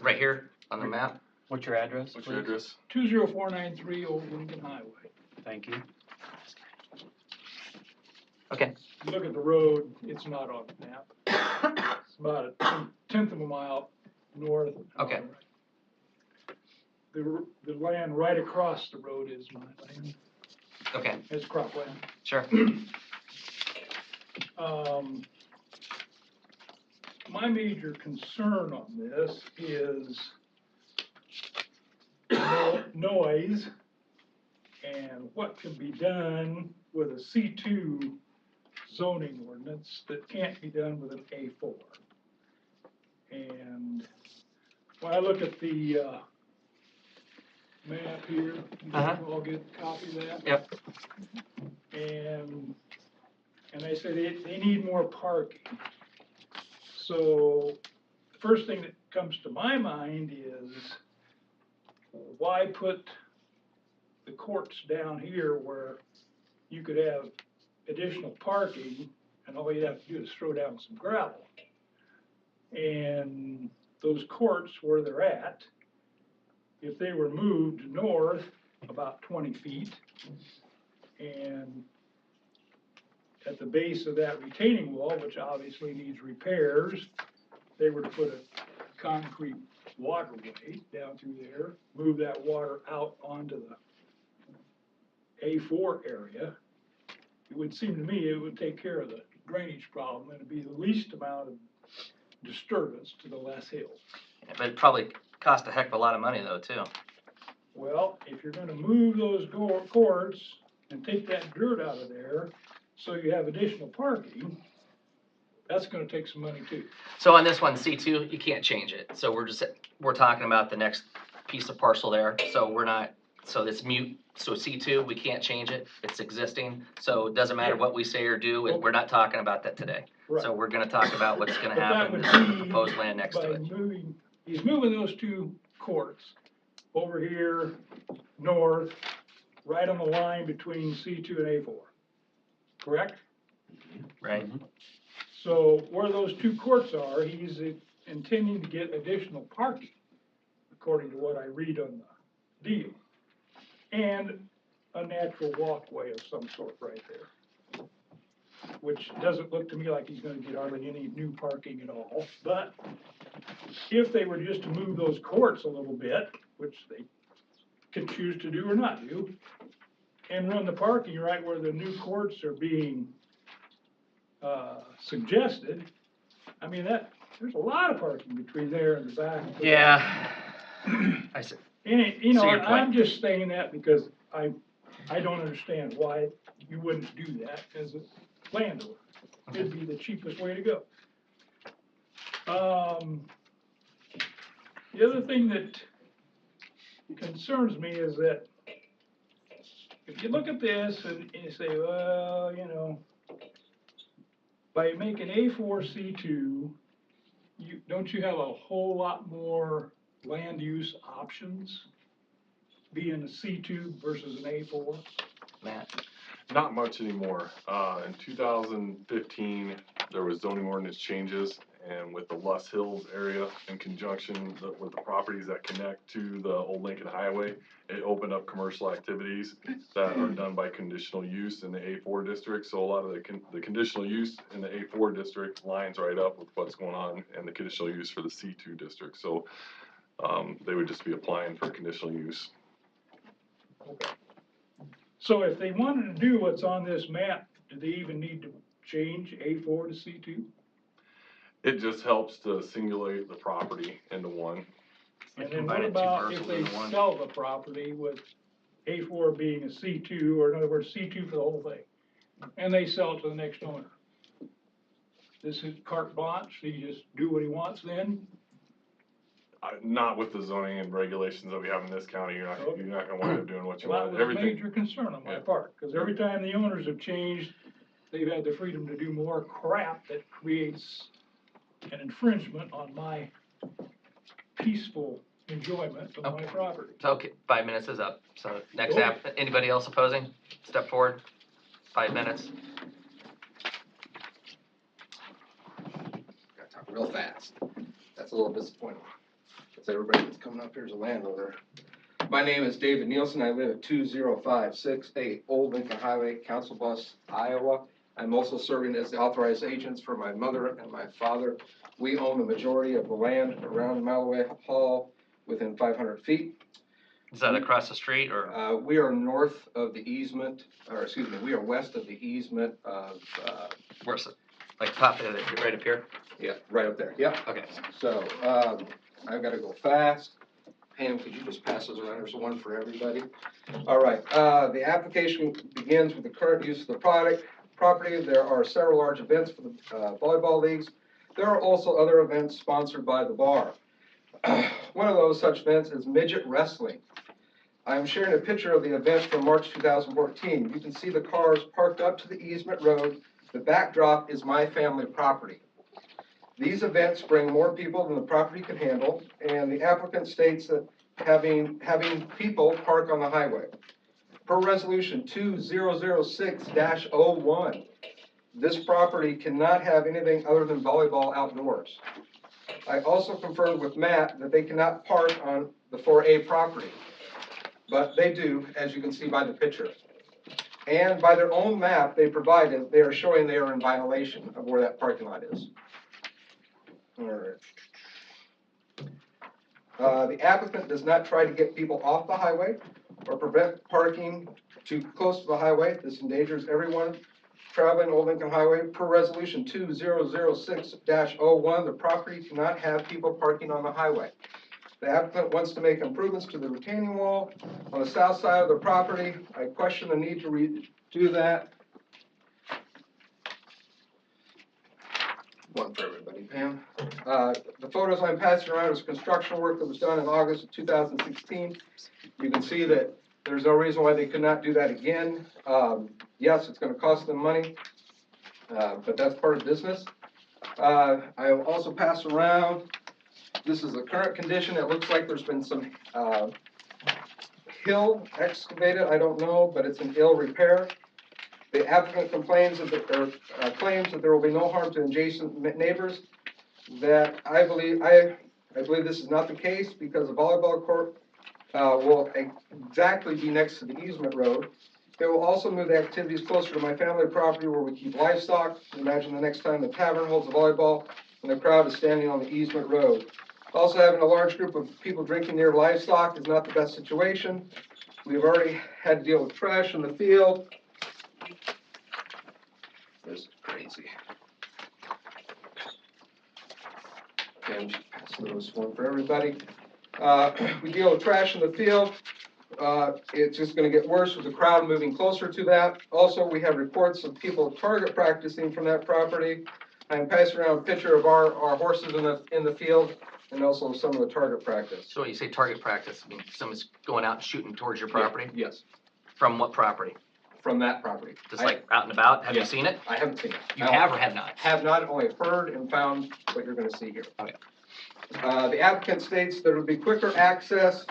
Right here on the map. What's your address, What's your address? 20493 Old Lincoln Highway. Thank you. Okay. You look at the road, it's not on the map. It's about a tenth of a mile north. Okay. The land right across the road is my land, Okay, it's cropland. sure. My major concern on this is noise and what can be done with a C2 zoning ordinance that can't be done with an A4. And when I look at the map here, you all get a copy of that? Yep. And they say they need more parking. So the first thing that comes to my mind is, why put the courts down here where you could have additional parking and all you'd have to do is throw down some gravel? And those courts where they're at, if they were moved north about 20 feet and at the base of that retaining wall, which obviously needs repairs, they were to put a concrete waterway down through there, move that water out onto the A4 area, it would seem to me it would take care of the drainage problem and it'd be the least amount of disturbance to the less hills. But it probably cost a heck of a lot of money though, too. Well, if you're gonna move those courts and take that dirt out of there, so you have additional parking, that's gonna take some money too. So on this one, C2, you can't change it. So we're talking about the next piece of parcel there. So we're not, so it's mute. So C2, we can't change it. It's existing. So it doesn't matter what we say or do. We're not talking about that today. Right. So we're gonna talk about what's gonna But that happen would with the be proposed land next to by it. he's moving those two courts over here, north, right on the line between C2 and A4, correct? Right? So where those two courts are, he's intending to get additional parking, according to what I read on the deal. And a natural walkway of some sort right there, which doesn't look to me like he's gonna get hardly any new parking at all. But if they were just to move those courts a little bit, which they can choose to do or not do, and run the parking right where the new courts are being suggested, I mean, there's a lot of parking between there and the back. Yeah. I see. And, you know, See your point. I'm just saying that because I don't understand why you wouldn't do that as a landlord. It'd be the cheapest way to go. The other thing that concerns me is that if you look at this and you say, well, you know, by making A4 C2, don't you have a whole lot more land use options being a C2 versus an A4? Matt? Not much anymore. In 2015, there was zoning ordinance changes, and with the Luss Hills area in conjunction with the properties that connect to the old Lincoln Highway, it opened up commercial activities that are done by conditional use in the A4 district. So a lot of the conditional use in the A4 district lines right up with what's going on in the conditional use for the C2 district. So they would just be applying for conditional use. Okay. So if they wanted to do what's on this map, do they even need to change A4 to C2? It just helps to singulate the property into one. And then Combine what it two about parcels if they into one. sell the property with A4 being a C2, or in other words, C2 for the whole thing, and they sell it to the next owner? This is carte blanche, he just do what he wants then? Not with the zoning and regulations that we have in this county. You're not gonna wind up doing what you Well, want. that was a Everything. major concern on my Yeah. part, because every time the owners have changed, they've had the freedom to do more crap that creates an infringement on my peaceful enjoyment of my Okay. property. So, okay, 5 minutes is up. So next Okay. app, anybody else opposing? Step forward. 5 minutes. Gotta talk real fast. That's a little disappointing. Because everybody that's coming up here is a landowner. My name is David Nielsen. I live at 20568 Old Lincoln Highway, Council Bluffs, Iowa. I'm also serving as the authorized agents for my mother and my father. We own the majority of the land around Malloway Hall within 500 feet. Is that across the street or? We are north of the easement, or excuse me, we are west of the easement of, Where's it? Like top, right up here? yeah, right up there. Yep. Okay. So, I've gotta go fast. Pam, could you just pass those around? There's one for everybody. All right, the application begins with the current use of the property. There are several large events for the volleyball leagues. There are also other events sponsored by the bar. One of those such events is midget wrestling. I'm sharing a picture of the event from March 2014. You can see the cars parked up to the easement road. The backdrop is my family property. These events bring more people than the property can handle, and the applicant states that having people park on the highway. Per resolution 2006-01, this property cannot have anything other than volleyball outdoors. I also confirmed with Matt that they cannot park on the 4A property, but they do, as you can see by the picture. And by their own map they provided, they are showing they are in violation of where that parking lot is. All right. The applicant does not try to get people off the highway or prevent parking too close to the highway. This endangers everyone traveling Old Lincoln Highway. Per resolution 2006-01, the property cannot have people parking on the highway. The applicant wants to make improvements to the retaining wall on the south side of the property. I question the need to redo that. One for everybody, Pam. The photos I'm passing around is construction work that was done in August of 2016. You can see that there's no reason why they could not do that again. Yes, it's gonna cost them money, but that's part of business. I will also pass around, this is the current condition. It looks like there's been some hill excavated, I don't know, but it's in ill repair. The applicant claims that there will be no harm to adjacent neighbors. That I believe this is not the case, because the volleyball court will exactly be next to the easement road. They will also move the activities closer to my family property where we keep livestock. Imagine the next time the tavern holds a volleyball and the crowd is standing on the easement road. Also, having a large group of people drinking near livestock is not the best situation. We've already had to deal with trash in the field. This is crazy. And just pass those one for everybody. We deal with trash in the field. It's just gonna get worse with the crowd moving closer to that. Also, we have reports of people target practicing from that property. I'm passing around a picture of our horses in the field and also some of the target practice. So when you say target practice, I mean, someone's going out and shooting towards your property? Yes, From what property? from that property. Just like out and about? Have you Yes. seen it? I haven't seen it. You have or have not? Have not, only heard and found what you're gonna see here. Okay. The applicant states there will be quicker access.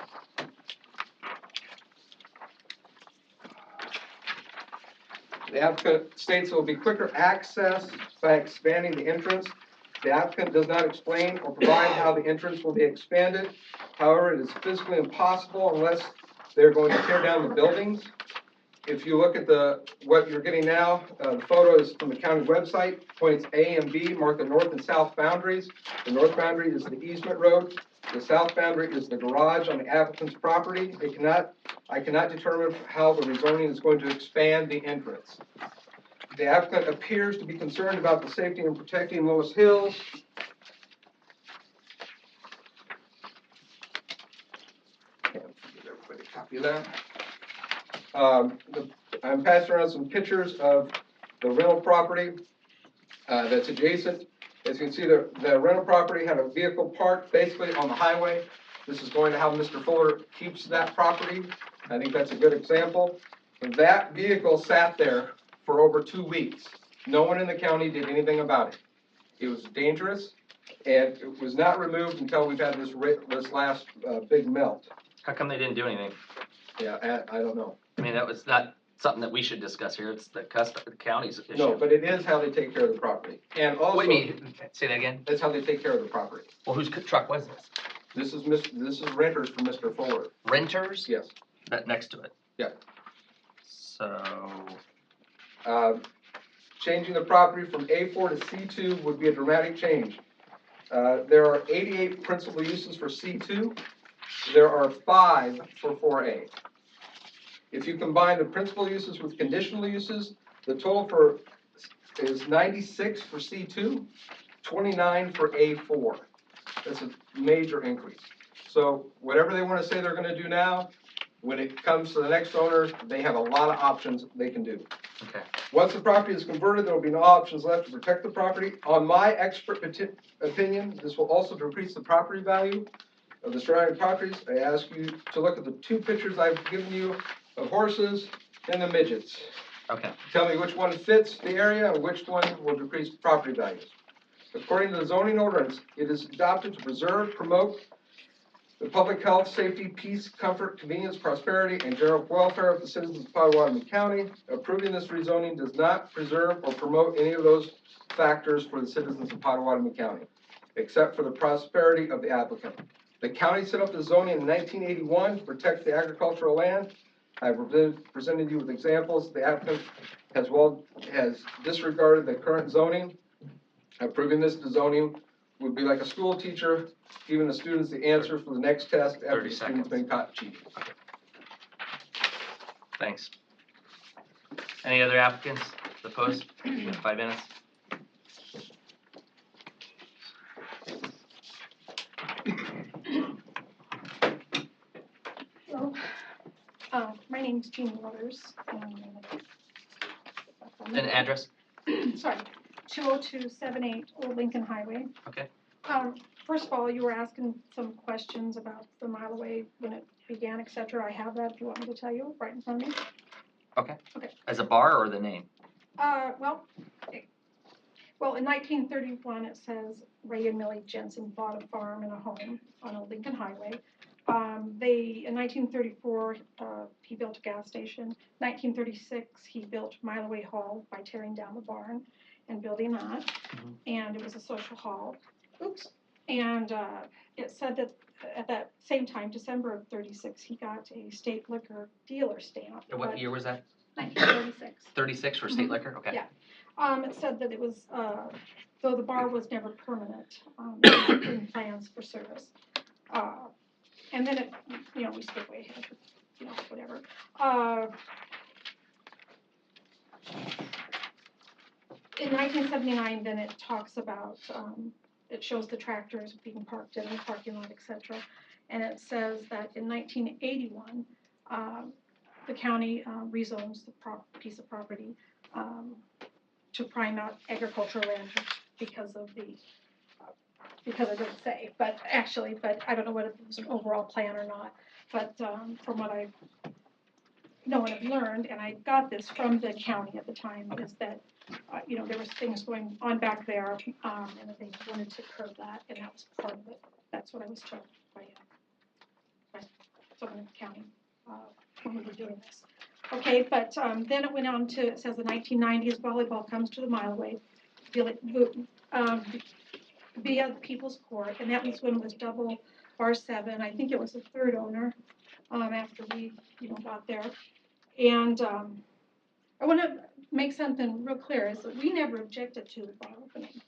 The applicant states there will be quicker access by expanding the entrance. The applicant does not explain or provide how the entrance will be expanded. However, it is physically impossible unless they're going to tear down the buildings. If you look at what you're getting now, the photo is from the county website, points A and B mark the north and south boundaries. The north boundary is the easement road. The south boundary is the garage on the applicant's property. I cannot determine how the rezoning is going to expand the entrance. The applicant appears to be concerned about the safety and protecting Lois Hills. Give everybody a copy of that. I'm passing around some pictures of the rental property that's adjacent. As you can see, the rental property had a vehicle parked basically on the highway. This is going to how Mr. Fuller keeps that property. I think that's a good example. That vehicle sat there for over 2 weeks. No one in the county did anything about it. It was dangerous, and it was not removed until we've had this last big melt. How come they didn't do anything? Yeah, I don't know. I mean, that was not something that we should discuss here. It's the county's issue. No, but it is how they take care of the property. And also. What do you mean? Say that again? That's how they take care of the property. Well, whose truck was this? This is renters for Mr. Fuller. Renters? Yes. That next to it? Yeah. So, Changing the property from A4 to C2 would be a dramatic change. There are 88 principal uses for C2. There are 5 for 4A. If you combine the principal uses with conditional uses, the total is 96 for C2, 29 for A4. That's a major increase. So whatever they want to say they're going to do now, when it comes to the next owner, they have a lot of options they can do. okay. Once the property is converted, there will be no options left to protect the property. On my expert opinion, this will also decrease the property value of the surrounding properties. I ask you to look at the 2 pictures I've given you of horses and the midgets. Okay. Tell me which one fits the area and which one will decrease property values. According to the zoning ordinance, it is adopted to preserve, promote the public health, safety, peace, comfort, convenience, prosperity, and general welfare of the citizens of Pottawattamie County. Approving this rezoning does not preserve or promote any of those factors for the citizens of Pottawattamie County, except for the prosperity of the applicant. The county set up the zoning in 1981 to protect the agricultural land. I've presented you with examples. The applicant has disregarded the current zoning. Approving this zoning would be like a school teacher giving the students the answer for the next test after 30 the seconds. student's been caught cheating. Thanks. Any other applicants? The post? 5 minutes. Hello, my name's Jean Waters, An address? sorry, 20278 Old Lincoln Highway. Okay. First of all, you were asking some questions about the mile away when it began, et cetera. I have that if you want me to tell you, right in front of me. Okay. Okay. As a bar or the name? Well, in 1931, it says Ray and Millie Jensen bought a farm and a home on Old Lincoln Highway. In 1934, he built a gas station. 1936, he built Mile Away Hall by tearing down the barn and building that. Mhm. And it was a social hall. Oops. And it said that at that same time, December of 36, he got a state liquor dealer stamp. And what but- year was that? 1936. 36 for state Mhm. liquor? Okay. Yeah. It said that it was, though the bar was never permanent, in plans for service. And then it, we skip way ahead, whatever. In 1979, then it talks about, it shows the tractors being parked in the parking lot, et cetera. And it says that in 1981, the county rezones the piece of property to prime out agricultural land because of the, because it didn't say, but I don't know whether it was an overall plan or not. But from what I know and have learned, and I got this from the county at the time, is that, you know, there was things going on back there, and that they wanted to curb that, and that was part of it. That's what I was told by someone in the county, when we were doing this. Okay, but then it went on to, it says the 1990s, volleyball comes to the Mile Way, via the People's Court, and that was when it was double bar 7. I think it was the third owner, after we, you know, got there. And I want to make something real clear, is that we never objected to the bar opening,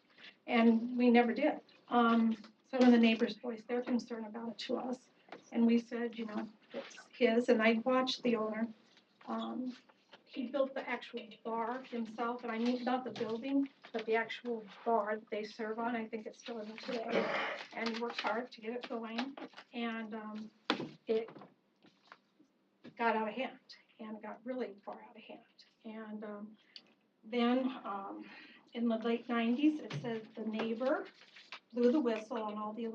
and we never did. Some of the neighbors voiced their concern about it to us, and we said, you know, it's his, and I watched the owner. He built the actual bar himself, and I mean not the building, but the actual bar that they serve on. I think it's still in there today, and he worked hard to get it going, and it got out of hand, and got really far out of hand. And then in the late 90s, it says the neighbor blew the whistle on all the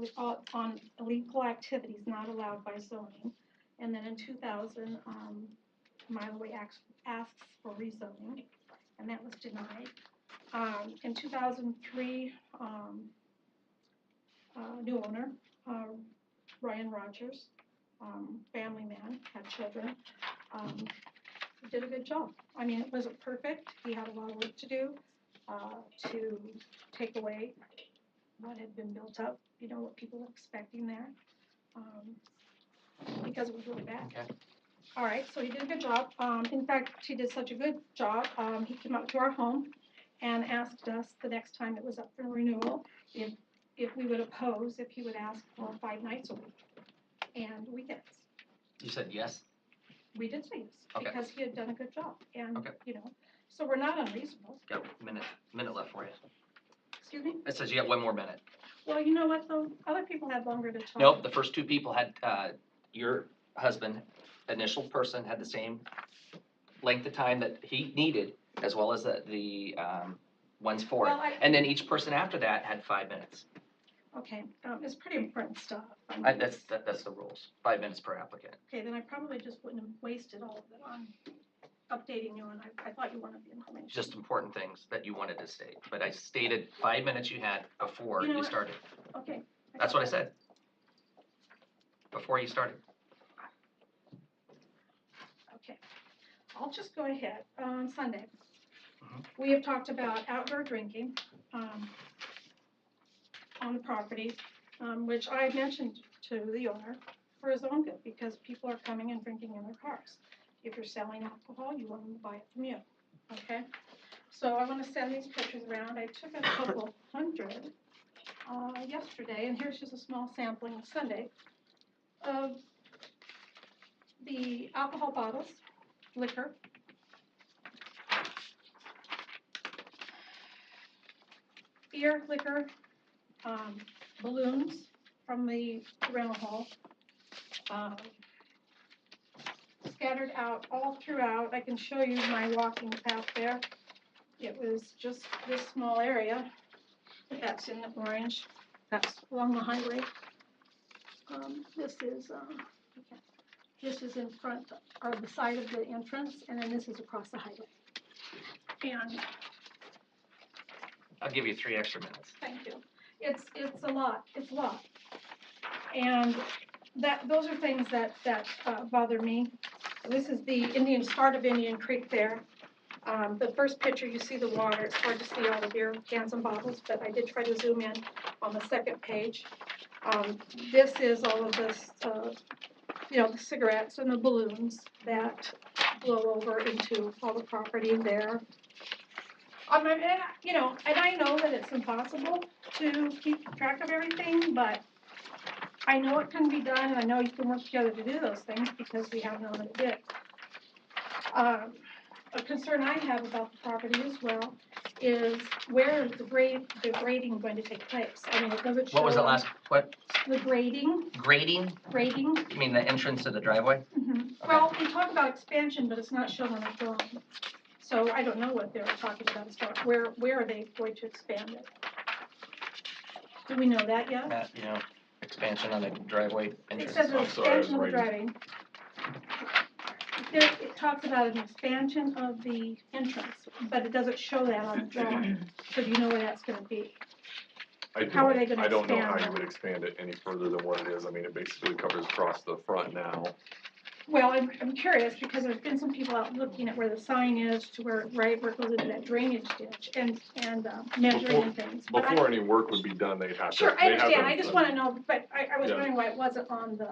on illegal activities not allowed by zoning. And then in 2000, Mile Way asks for rezoning, and that was denied. In 2003, new owner, Ryan Rogers, family man, had children, did a good job. I mean, it wasn't perfect. He had a lot of work to do to take away what had been built up, you know, what people were expecting there, because it was really bad. Okay. All right, so he did a good job. In fact, he did such a good job, he came out to our home and asked us the next time it was up for renewal if we would oppose, if he would ask for 5 nights a week and weekends. You said yes? We did say yes, Okay. because he had done a good job, and, Okay. you know, so we're not unreasonable. Got a minute left for you. Excuse me? It says you got 1 more minute. Well, you know what, though, other people had longer to talk. Nope, the first 2 people had, your husband, initial person, had the same length of time that he needed, as well as the ones for it. Well, And then each person after that had 5 minutes. Okay, it's pretty important stuff. I mean, That's the rules, 5 minutes per applicant. Okay, then I probably just wouldn't have wasted all of it on updating you, and I thought you wanted the information. Just important things that you wanted to state. But I stated 5 minutes you had before You know you what? started. Okay. That's what I said. Before you started. Okay, I'll just go ahead. On Sunday, Mhm. we have talked about outdoor drinking on the property, which I mentioned to the owner for his own good, because people are coming and drinking in their cars. If you're selling alcohol, you want them to buy it from you, okay? So I want to send these pictures around. I took a couple hundred yesterday, and here's just a small sampling Sunday of the alcohol bottles, liquor, beer, liquor, balloons from the rental hall, scattered out all throughout. I can show you my walking path there. It was just this small area. That's in the orange. That's along the highway. This is in front, or the side of the entrance, and then this is across the highway. And I'll give you 3 extra minutes. thank you. It's a lot. It's a lot. And those are things that bother me. This is the start of Indian Creek there. The first picture, you see the water. It's hard to see all the beer cans and bottles, but I did try to zoom in on the second page. This is all of this, the cigarettes and the balloons that blow over into all the property there. And I know that it's impossible to keep track of everything, but I know it can be done, and I know you can work together to do those things, because we have known that it did. A concern I have about the property as well is where is the grading going to take place? I mean, it doesn't show. What was the last, what, The grading, grading? grading. You mean the entrance to the driveway? Well, they talk about expansion, but it's not shown on the drawing. So I don't know what they're talking about as far as where are they going to expand it? Do we know that yet? That, you know, expansion on the driveway It entrance. says an I'm sorry, I was expansion of the reading. driving. There, it talks about an expansion of the entrance, but it doesn't show that on the drawing. So do you know where that's gonna be? How are they gonna I don't know how expand you it? would expand it any further than what it is. I mean, it basically covers across the front now. Well, I'm curious because there's been some people out looking at where the sign is to where, right, where it goes into that drainage ditch and measuring and things. But I- Before any work would be done, they'd have to. Sure, I they'd have understand, to- I just wanna know, but I was Yeah. wondering why it wasn't on the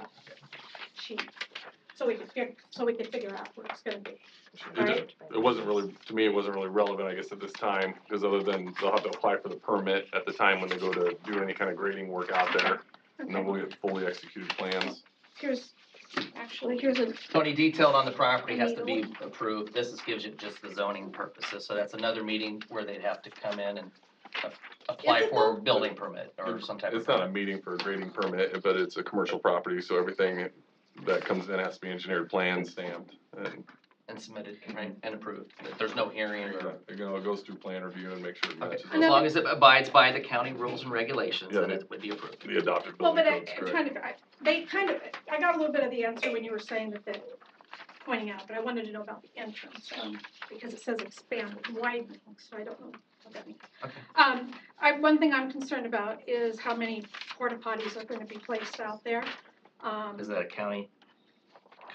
sheet. So we could figure out where it's gonna be. Right. It wasn't really, to me, it wasn't really relevant, I guess, at this time, because other than they'll have to apply for the permit at the time when they go to do any kind of grading work out there. And then we'll get fully executed plans. Here's a, Tony, detailed on the property has to be approved. Gives you just the zoning purposes, so that's another meeting where they'd have to come in and apply Is it for a though? building permit or some type of It's not a permit. meeting for a grading permit, but it's a commercial property, so everything that comes in has to be engineered, planned, stamped, And submitted, right, and approved. There's no hearing or, it goes through plan review and make sure it okay, matches. as long as it abides by the county rules and regulations, Yeah, then it would be approved. The adopted well, building but code's I'm correct. trying to, I got a little bit of the answer when you were saying that they're pointing out, but I wanted to know about the entrance, because it says expand, widening, so I don't know what that means. Okay. One thing I'm concerned about is how many porta potties are gonna be placed out there. Is that a county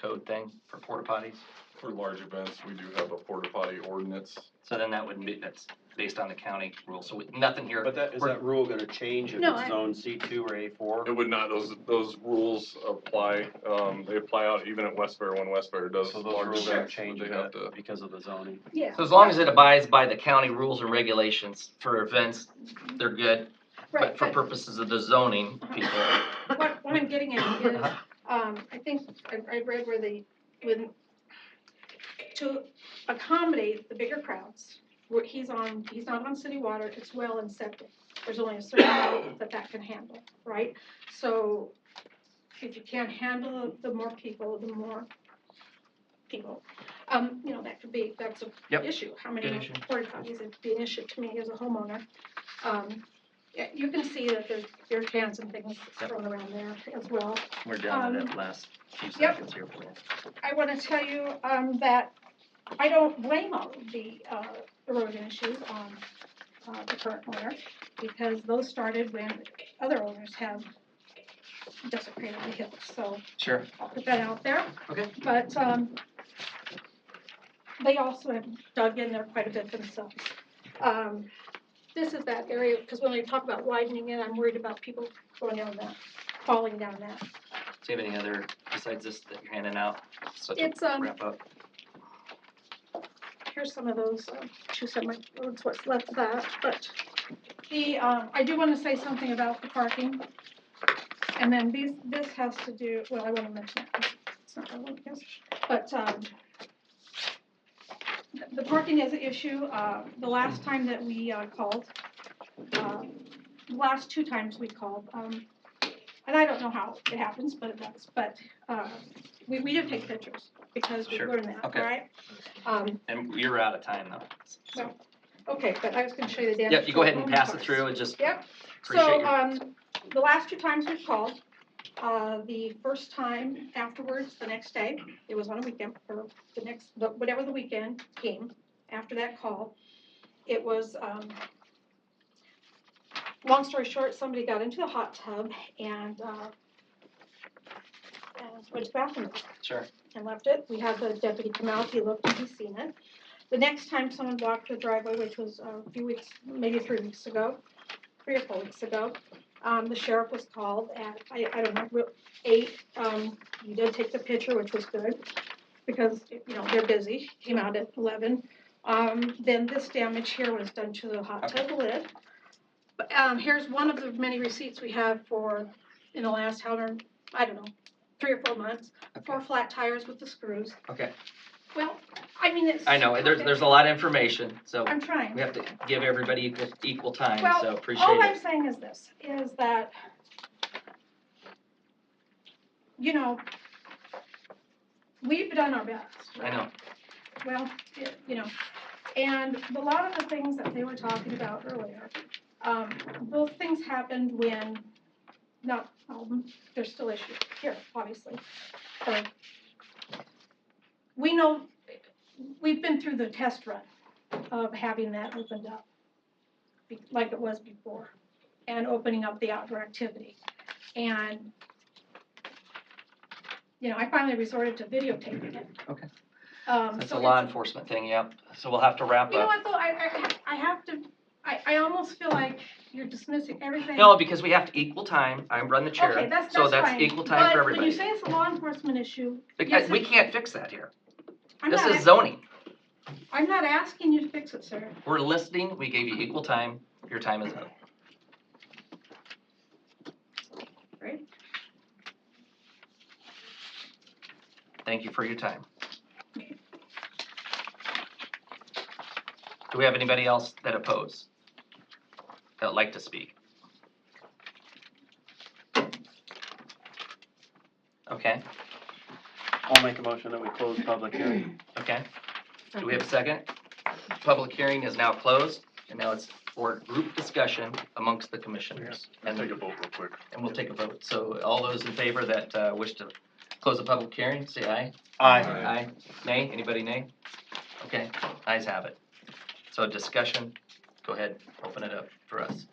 code thing for porta potties? For large events, we do have a porta potty ordinance. So then that wouldn't be, that's based on the county rules, so nothing here. But is that rule gonna change if No, it's I- zone C2 or A4? It would not, those rules apply, they apply out even at West Fair when West Fair does So those large rules don't events, change they have that to. because of the zoning? Yeah. So as long as it abides by the county rules and regulations for events, they're good. Right, But for purposes of the zoning, people, what I'm getting at is, I think I read where to accommodate the bigger crowds, where he's not on city water, it's well and septic. There's only a certain amount that can handle, right? So if you can't handle the more people, you know, that's Yep. an issue. How Good many issue. porta potties, it'd be an issue to me as a homeowner. Yeah, you can see that there's beer cans and things thrown around there as well. we're down to that last few Yep. seconds here. Please. I want to tell you that I don't blame all of the erosion issues on the current owner, because those started when other owners have desecrated the hills. So Sure. I'll put that out there. Okay. But they also have dug in there quite a bit themselves. This is that area, because when we talk about widening it, I'm worried about people going down that, falling down that. Do you have any other, besides this that you're handing out? So to It's, wrap up. Here's some of those, what's left of that, but I do want to say something about the parking. And then this has to do, well, I want to mention it, it's not relevant, I guess, but, the parking is an issue. The last time that we called, the last two times we called, and I don't know how it happens, but it does, but we did take pictures because we Sure. learned that, Okay. right? And you're out of time though. So, Well, okay, but I was gonna show you the damage. yep, you go ahead and to pass it homes. through and just Yep. appreciate So, your. the last two times we called, the first time afterwards, the next day, it was on a weekend, or whatever the weekend came after that call, it was, long story short, somebody got into the hot tub and went to the bathroom Sure. and left it. We had the deputy come out, he looked and he seen it. The next time someone walked the driveway, which was a few weeks, maybe 3 weeks ago, 3 or 4 weeks ago, the sheriff was called at, I don't know, 8. He did take the picture, which was good, because, you know, they're busy. Came out at 11. Then this damage here was done to the hot tub lid. But, here's one of the many receipts we have for, in the last, however, I don't know, 3 or 4 months, 4 flat tires with the screws. Okay. Well, I mean, it's. I know, there's a lot of information, so I'm trying. we have to give everybody equal time, so Well, appreciate all I'm it. saying is this, is that, you know, we've done our best. I know. Well, you know, and a lot of the things that they were talking about earlier, those things happened when, not all of them, there's still issues here, obviously. But we know, we've been through the test run of having that opened up, like it was before, and opening up the outdoor activity. And, you know, I finally resorted to videotaping it. Okay. That's So a law it's- enforcement thing, yep, so we'll have to wrap You know up. what, though, I have to, I almost feel like you're dismissing everything. No, because we have to equal time, I run the chair, Okay, that's so fine. that's equal time for But when you everybody. say it's a law enforcement issue, We yes, can't fix that here. I'm This not, is zoning. I'm not asking you to fix it, sir. We're listening, we gave you equal time, your time is up. Right? Thank you for your time. Do we have anybody else that oppose? That'd like to speak? Okay, I'll make a motion that we close public hearing. okay. Do we have a second? Public hearing is now closed, and now it's for group discussion amongst the commissioners. And take a vote real quick. And we'll take a vote. So all those in favor that wish to close the public hearing, say aye. Aye. Aye. Nay? Anybody nay? Okay, ayes have it. So discussion, go ahead, open it up for us.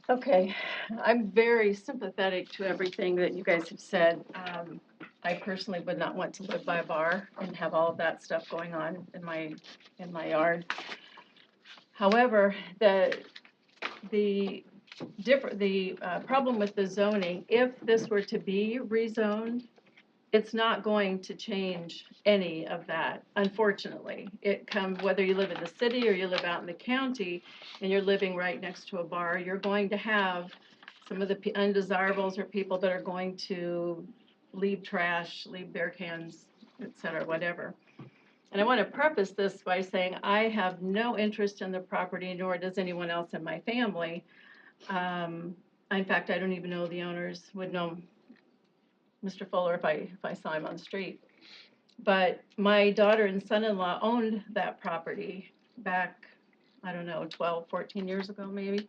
Okay, I'm very sympathetic to everything that you guys have said. I personally would not want to live by a bar and have all of that stuff going on in my yard. However, the problem with the zoning, if this were to be rezoned, it's not going to change any of that, unfortunately. Whether you live in the city or you live out in the county and you're living right next to a bar, you're going to have some of the undesirables or people that are going to leave trash, leave beer cans, et cetera, whatever. And I want to preface this by saying I have no interest in the property, nor does anyone else in my family. In fact, I don't even know the owners, would know Mr. Fuller if I saw him on the street. But my daughter and son-in-law owned that property back, I don't know, 12, 14 years ago maybe.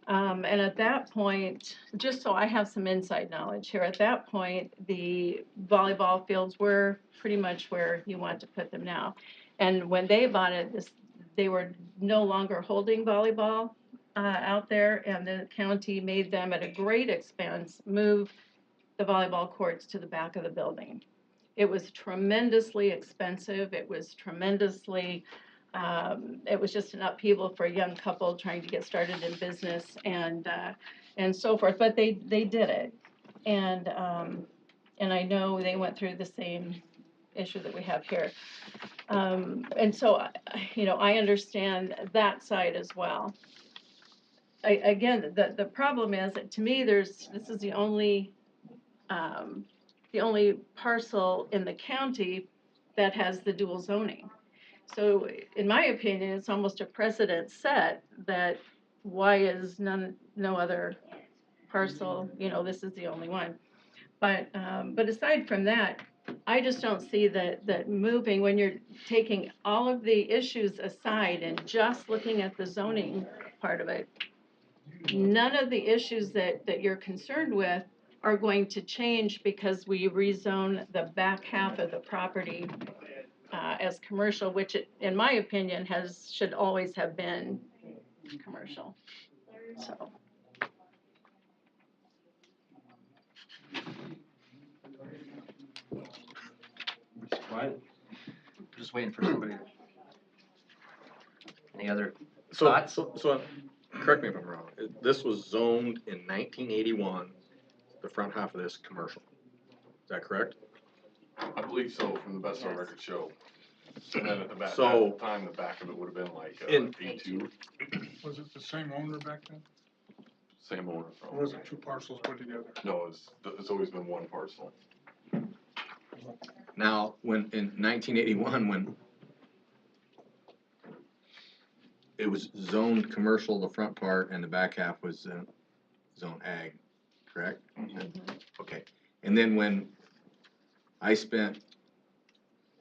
And at that point, just so I have some inside knowledge here, at that point, the volleyball fields were pretty much where you want to put them now. And when they bought it, they were no longer holding volleyball out there, and the county made them, at a great expense, move the volleyball courts to the back of the building. It was tremendously expensive. It was tremendously, it was just an upheaval for a young couple trying to get started in business and so forth. But they did it, and I know they went through the same issue that we have here. And so, you know, I understand that side as well. Again, the problem is that to me, this is the only parcel in the county that has the dual zoning. So in my opinion, it's almost a precedent set that why is no other parcel, you know, this is the only one. But aside from that, I just don't see that moving, when you're taking all of the issues aside and just looking at the zoning part of it, none of the issues that you're concerned with are going to change because we rezone the back half of the property as commercial, which in my opinion should always have been commercial. So. Just waiting for somebody. Any other So, thoughts? so, correct me if I'm wrong, this was zoned in 1981, the front half of this commercial. Is that correct? I believe so, from the best our records show. And then at the back, at So- the time, the back of it would have been like, In- A2, Was it the same owner back then? same owner Or was from. it two parcels put together? No, it's always been one parcel. Now, when, in 1981, when it was zoned commercial, the front part, and the back half was zone ag, correct? Okay, and then when I spent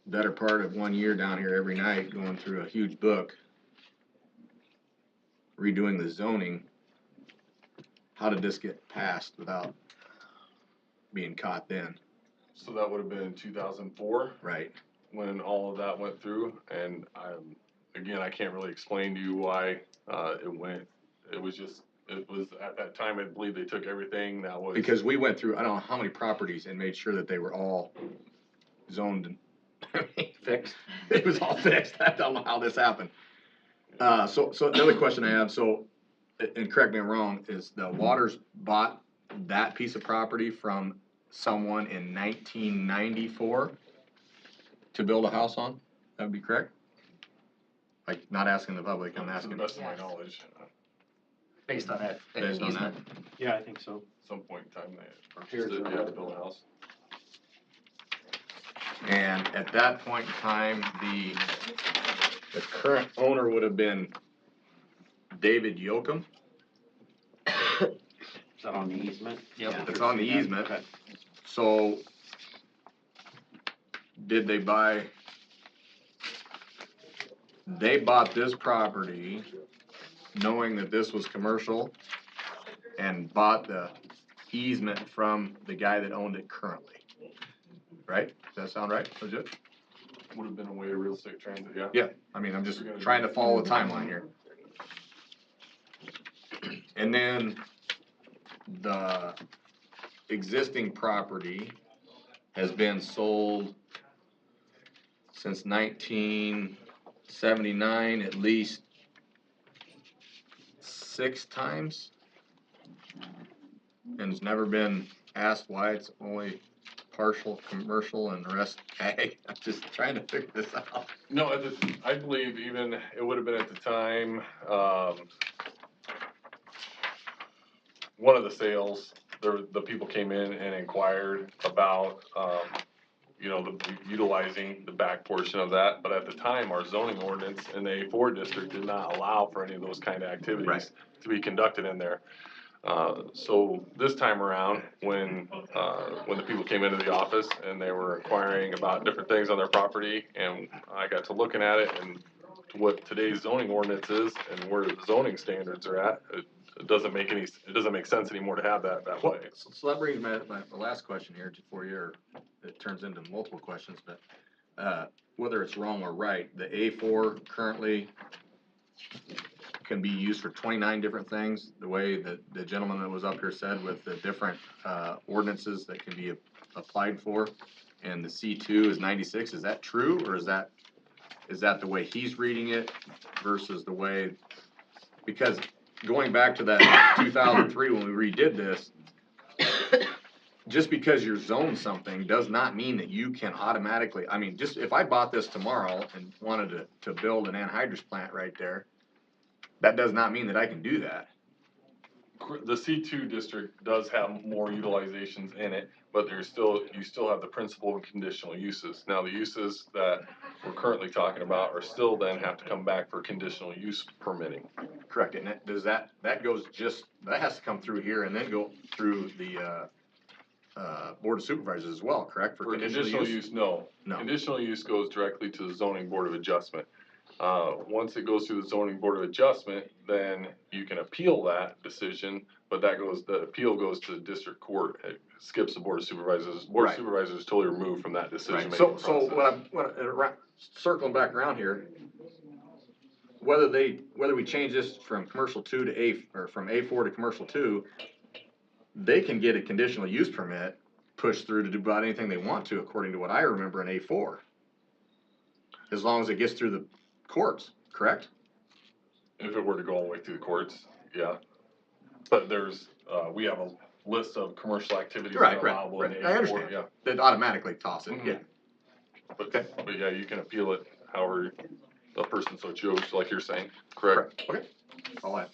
better part of 1 year down here every night going through a huge book, redoing the zoning, how did this get passed without being caught then? So that would have been in 2004 Right. when all of that went through, and again, I can't really explain to you why it went. It was at that time, I believe they took everything that was. Because we went through, I don't know how many properties and made sure that they were all zoned and fixed. It was all fixed. I don't know how this happened. So another question I have, so, and correct me if I'm wrong, is the Waters bought that piece of property from someone in 1994 to build a house on? That would be correct? Like, not asking the public, I'm To asking. the best of my knowledge, Based on that Based on that. easement. Yeah, I think so. at some point in time, they Here's purchased it, the- you had to build a house. And at that point in time, the current owner would have been David Yoakum. Is that on the easement? Yep. It's on the easement. Okay. So, did they buy? They bought this property knowing that this was commercial and bought the easement from the guy that owned it currently. Right? Does that sound right? Legit? Would have been a way of real estate transit, yeah. Yeah, I mean, I'm just trying to follow the timeline here. And then the existing property has been sold since 1979, at least 6 times. And it's never been asked why it's only partial commercial and the rest ag. I'm just trying to figure this out. No, I believe even, it would have been at the time, one of the sales, the people came in and inquired about, utilizing the back portion of that, but at the time, our zoning ordinance in the A4 district did not allow for any of those kind of activities Right. to be conducted in there. So this time around, when the people came into the office and they were inquiring about different things on their property, and I got to looking at it and what today's zoning ordinance is and where the zoning standards are at, it doesn't make sense anymore to have that way. So that brings my last question here for you, or it turns into multiple questions, but whether it's wrong or right, the A4 currently can be used for 29 different things, the way that the gentleman that was up here said, with the different ordinances that can be applied for, and the C2 is 96. Is that true, or is that the way he's reading it versus the way, because going back to that 2003 when we redid this, just because you're zoned something does not mean that you can automatically, I mean, just if I bought this tomorrow and wanted to build an anhydrous plant right there, that does not mean that I can do that. The C2 district does have more utilizations in it, but you still have the principle of conditional uses. Now, the uses that we're currently talking about are still then have to come back for conditional use permitting. Correct, and that has to come through here and then go through the Board of Supervisors as well, correct? For conditional use, no. No. Conditional use goes directly to the zoning board of adjustment. Once it goes through the zoning board of adjustment, then you can appeal that decision, but the appeal goes to the district court. It skips the board of supervisors. Board of supervisors is totally removed from that decision making process. So circling back around here, whether we change this from commercial 2 to A, or from A4 to commercial 2, they can get a conditional use permit pushed through to do about anything they want to, according to what I remember in A4. As long as it gets through the courts, correct? If it were to go all the way through the courts, yeah. But we have a list of commercial activities that are allowable in the A4. I understand. Yeah. That automatically toss it, Mhm. yeah. But yeah, you can appeal it however a person so chooses, like you're saying, correct? Okay. All right.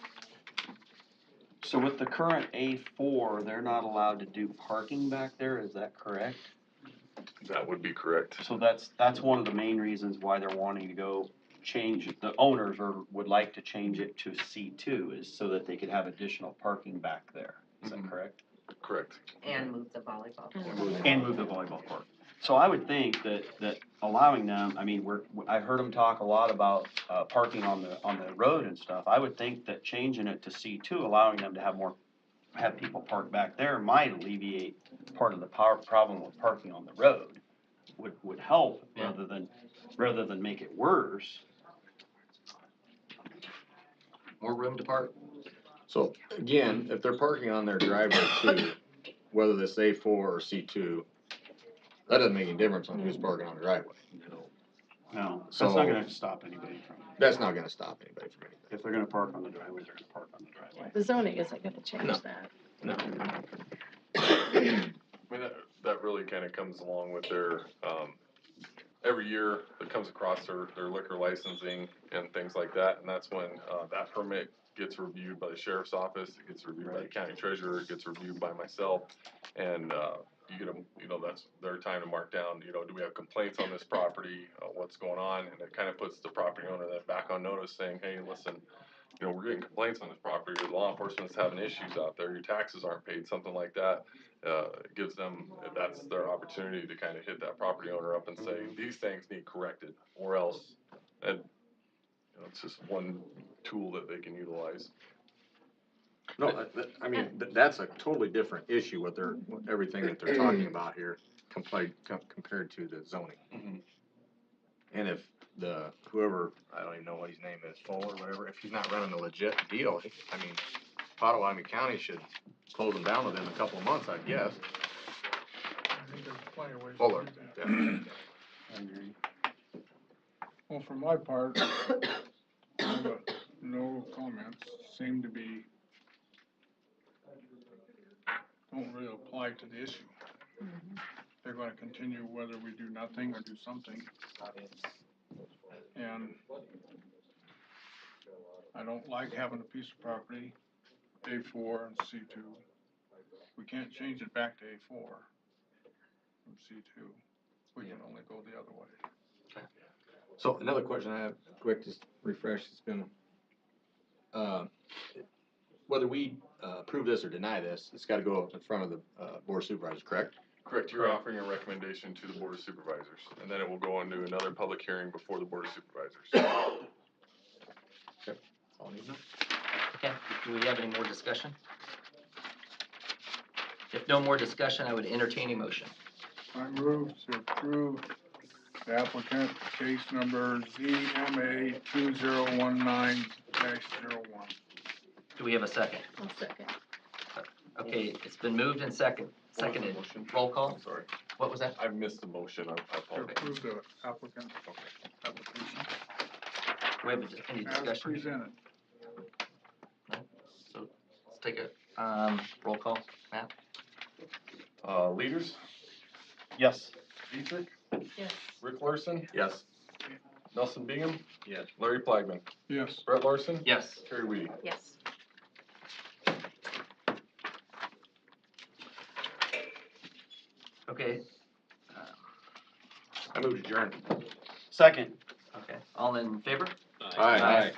So with the current A4, they're not allowed to do parking back there, is that correct? That would be correct. So that's one of the main reasons why they're wanting to go change, the owners would like to change it to C2, is so that they could have additional parking back there. Is that correct? Correct. And move the volleyball. And move the volleyball court. So I would think that allowing them, I mean, I've heard them talk a lot about, parking on the road and stuff. I would think that changing it to C2, allowing them to have people park back there might alleviate part of the problem with parking on the road. Would help Yeah. rather than make it worse. More room to park? So again, if they're parking on their driveway too, whether it's A4 or C2, that doesn't make any difference on who's parking on the driveway. No, that's So- not gonna stop anybody from, That's not gonna stop anybody from anything. if they're gonna park on the driveway, they're gonna park on the driveway. The zoning isn't gonna change No. that. No. I mean, that really kind of comes along with their, every year it comes across their liquor licensing and things like that, and that's when, that permit gets reviewed by the sheriff's office, it gets reviewed by the county treasurer, it gets reviewed by myself, and, you get them, that's their time to mark down, do we have complaints on this property, what's going on, and it kind of puts the property owner then back on notice saying, hey, listen, we're getting complaints on this property, your law enforcement's having issues out there, your taxes aren't paid, something like that. It gives them, that's their opportunity to kind of hit that property owner up and say, these things need corrected, or else, and, it's just one tool that they can utilize. No, I mean, that's a totally different issue, everything that they're talking about here, compared to the zoning. Mhm. And if whoever, I don't even know what his name is, Pollard or whatever, if he's not running a legit deal, I mean, Pottawattamie County should close them down within a couple of months, I guess. I think there's plenty of ways to Pollard, do that. yeah. I agree. Well, for my part, no comments, seem to be, don't really apply to the issue. They're gonna continue whether we do nothing or do something. And I don't like having a piece of property, A4 and C2. We can't change it back to A4 from C2. We can only go the other way. So another question I have, quick, just refresh, it's been, whether we approve this or deny this, it's gotta go up in front of the board of supervisors, correct? Correct, you're offering a recommendation to the board of supervisors, and then it will go into another public hearing before the board of supervisors. All I need to know. Okay, do we have any more discussion? If no more discussion, I would entertain a motion. I move to approve the applicant, case number ZMA 2019-01. Do we have a second? I'll second. Okay, it's been moved and seconded. Motion? Roll call? I'm sorry, What was that? I missed the motion, I To apologize. approve the applicant application Do we have any as discussion? presented. So let's take a, roll call. Matt? Leaders, Yes. Dietrich, Yes. Rick Larson, Yes. Nelson Bingham, Yes. Larry Plagman, Yes. Brett Larson, Yes. Terry Weedy. Yes. Okay. I moved to adjourn. Second. Okay, all in favor? Aye.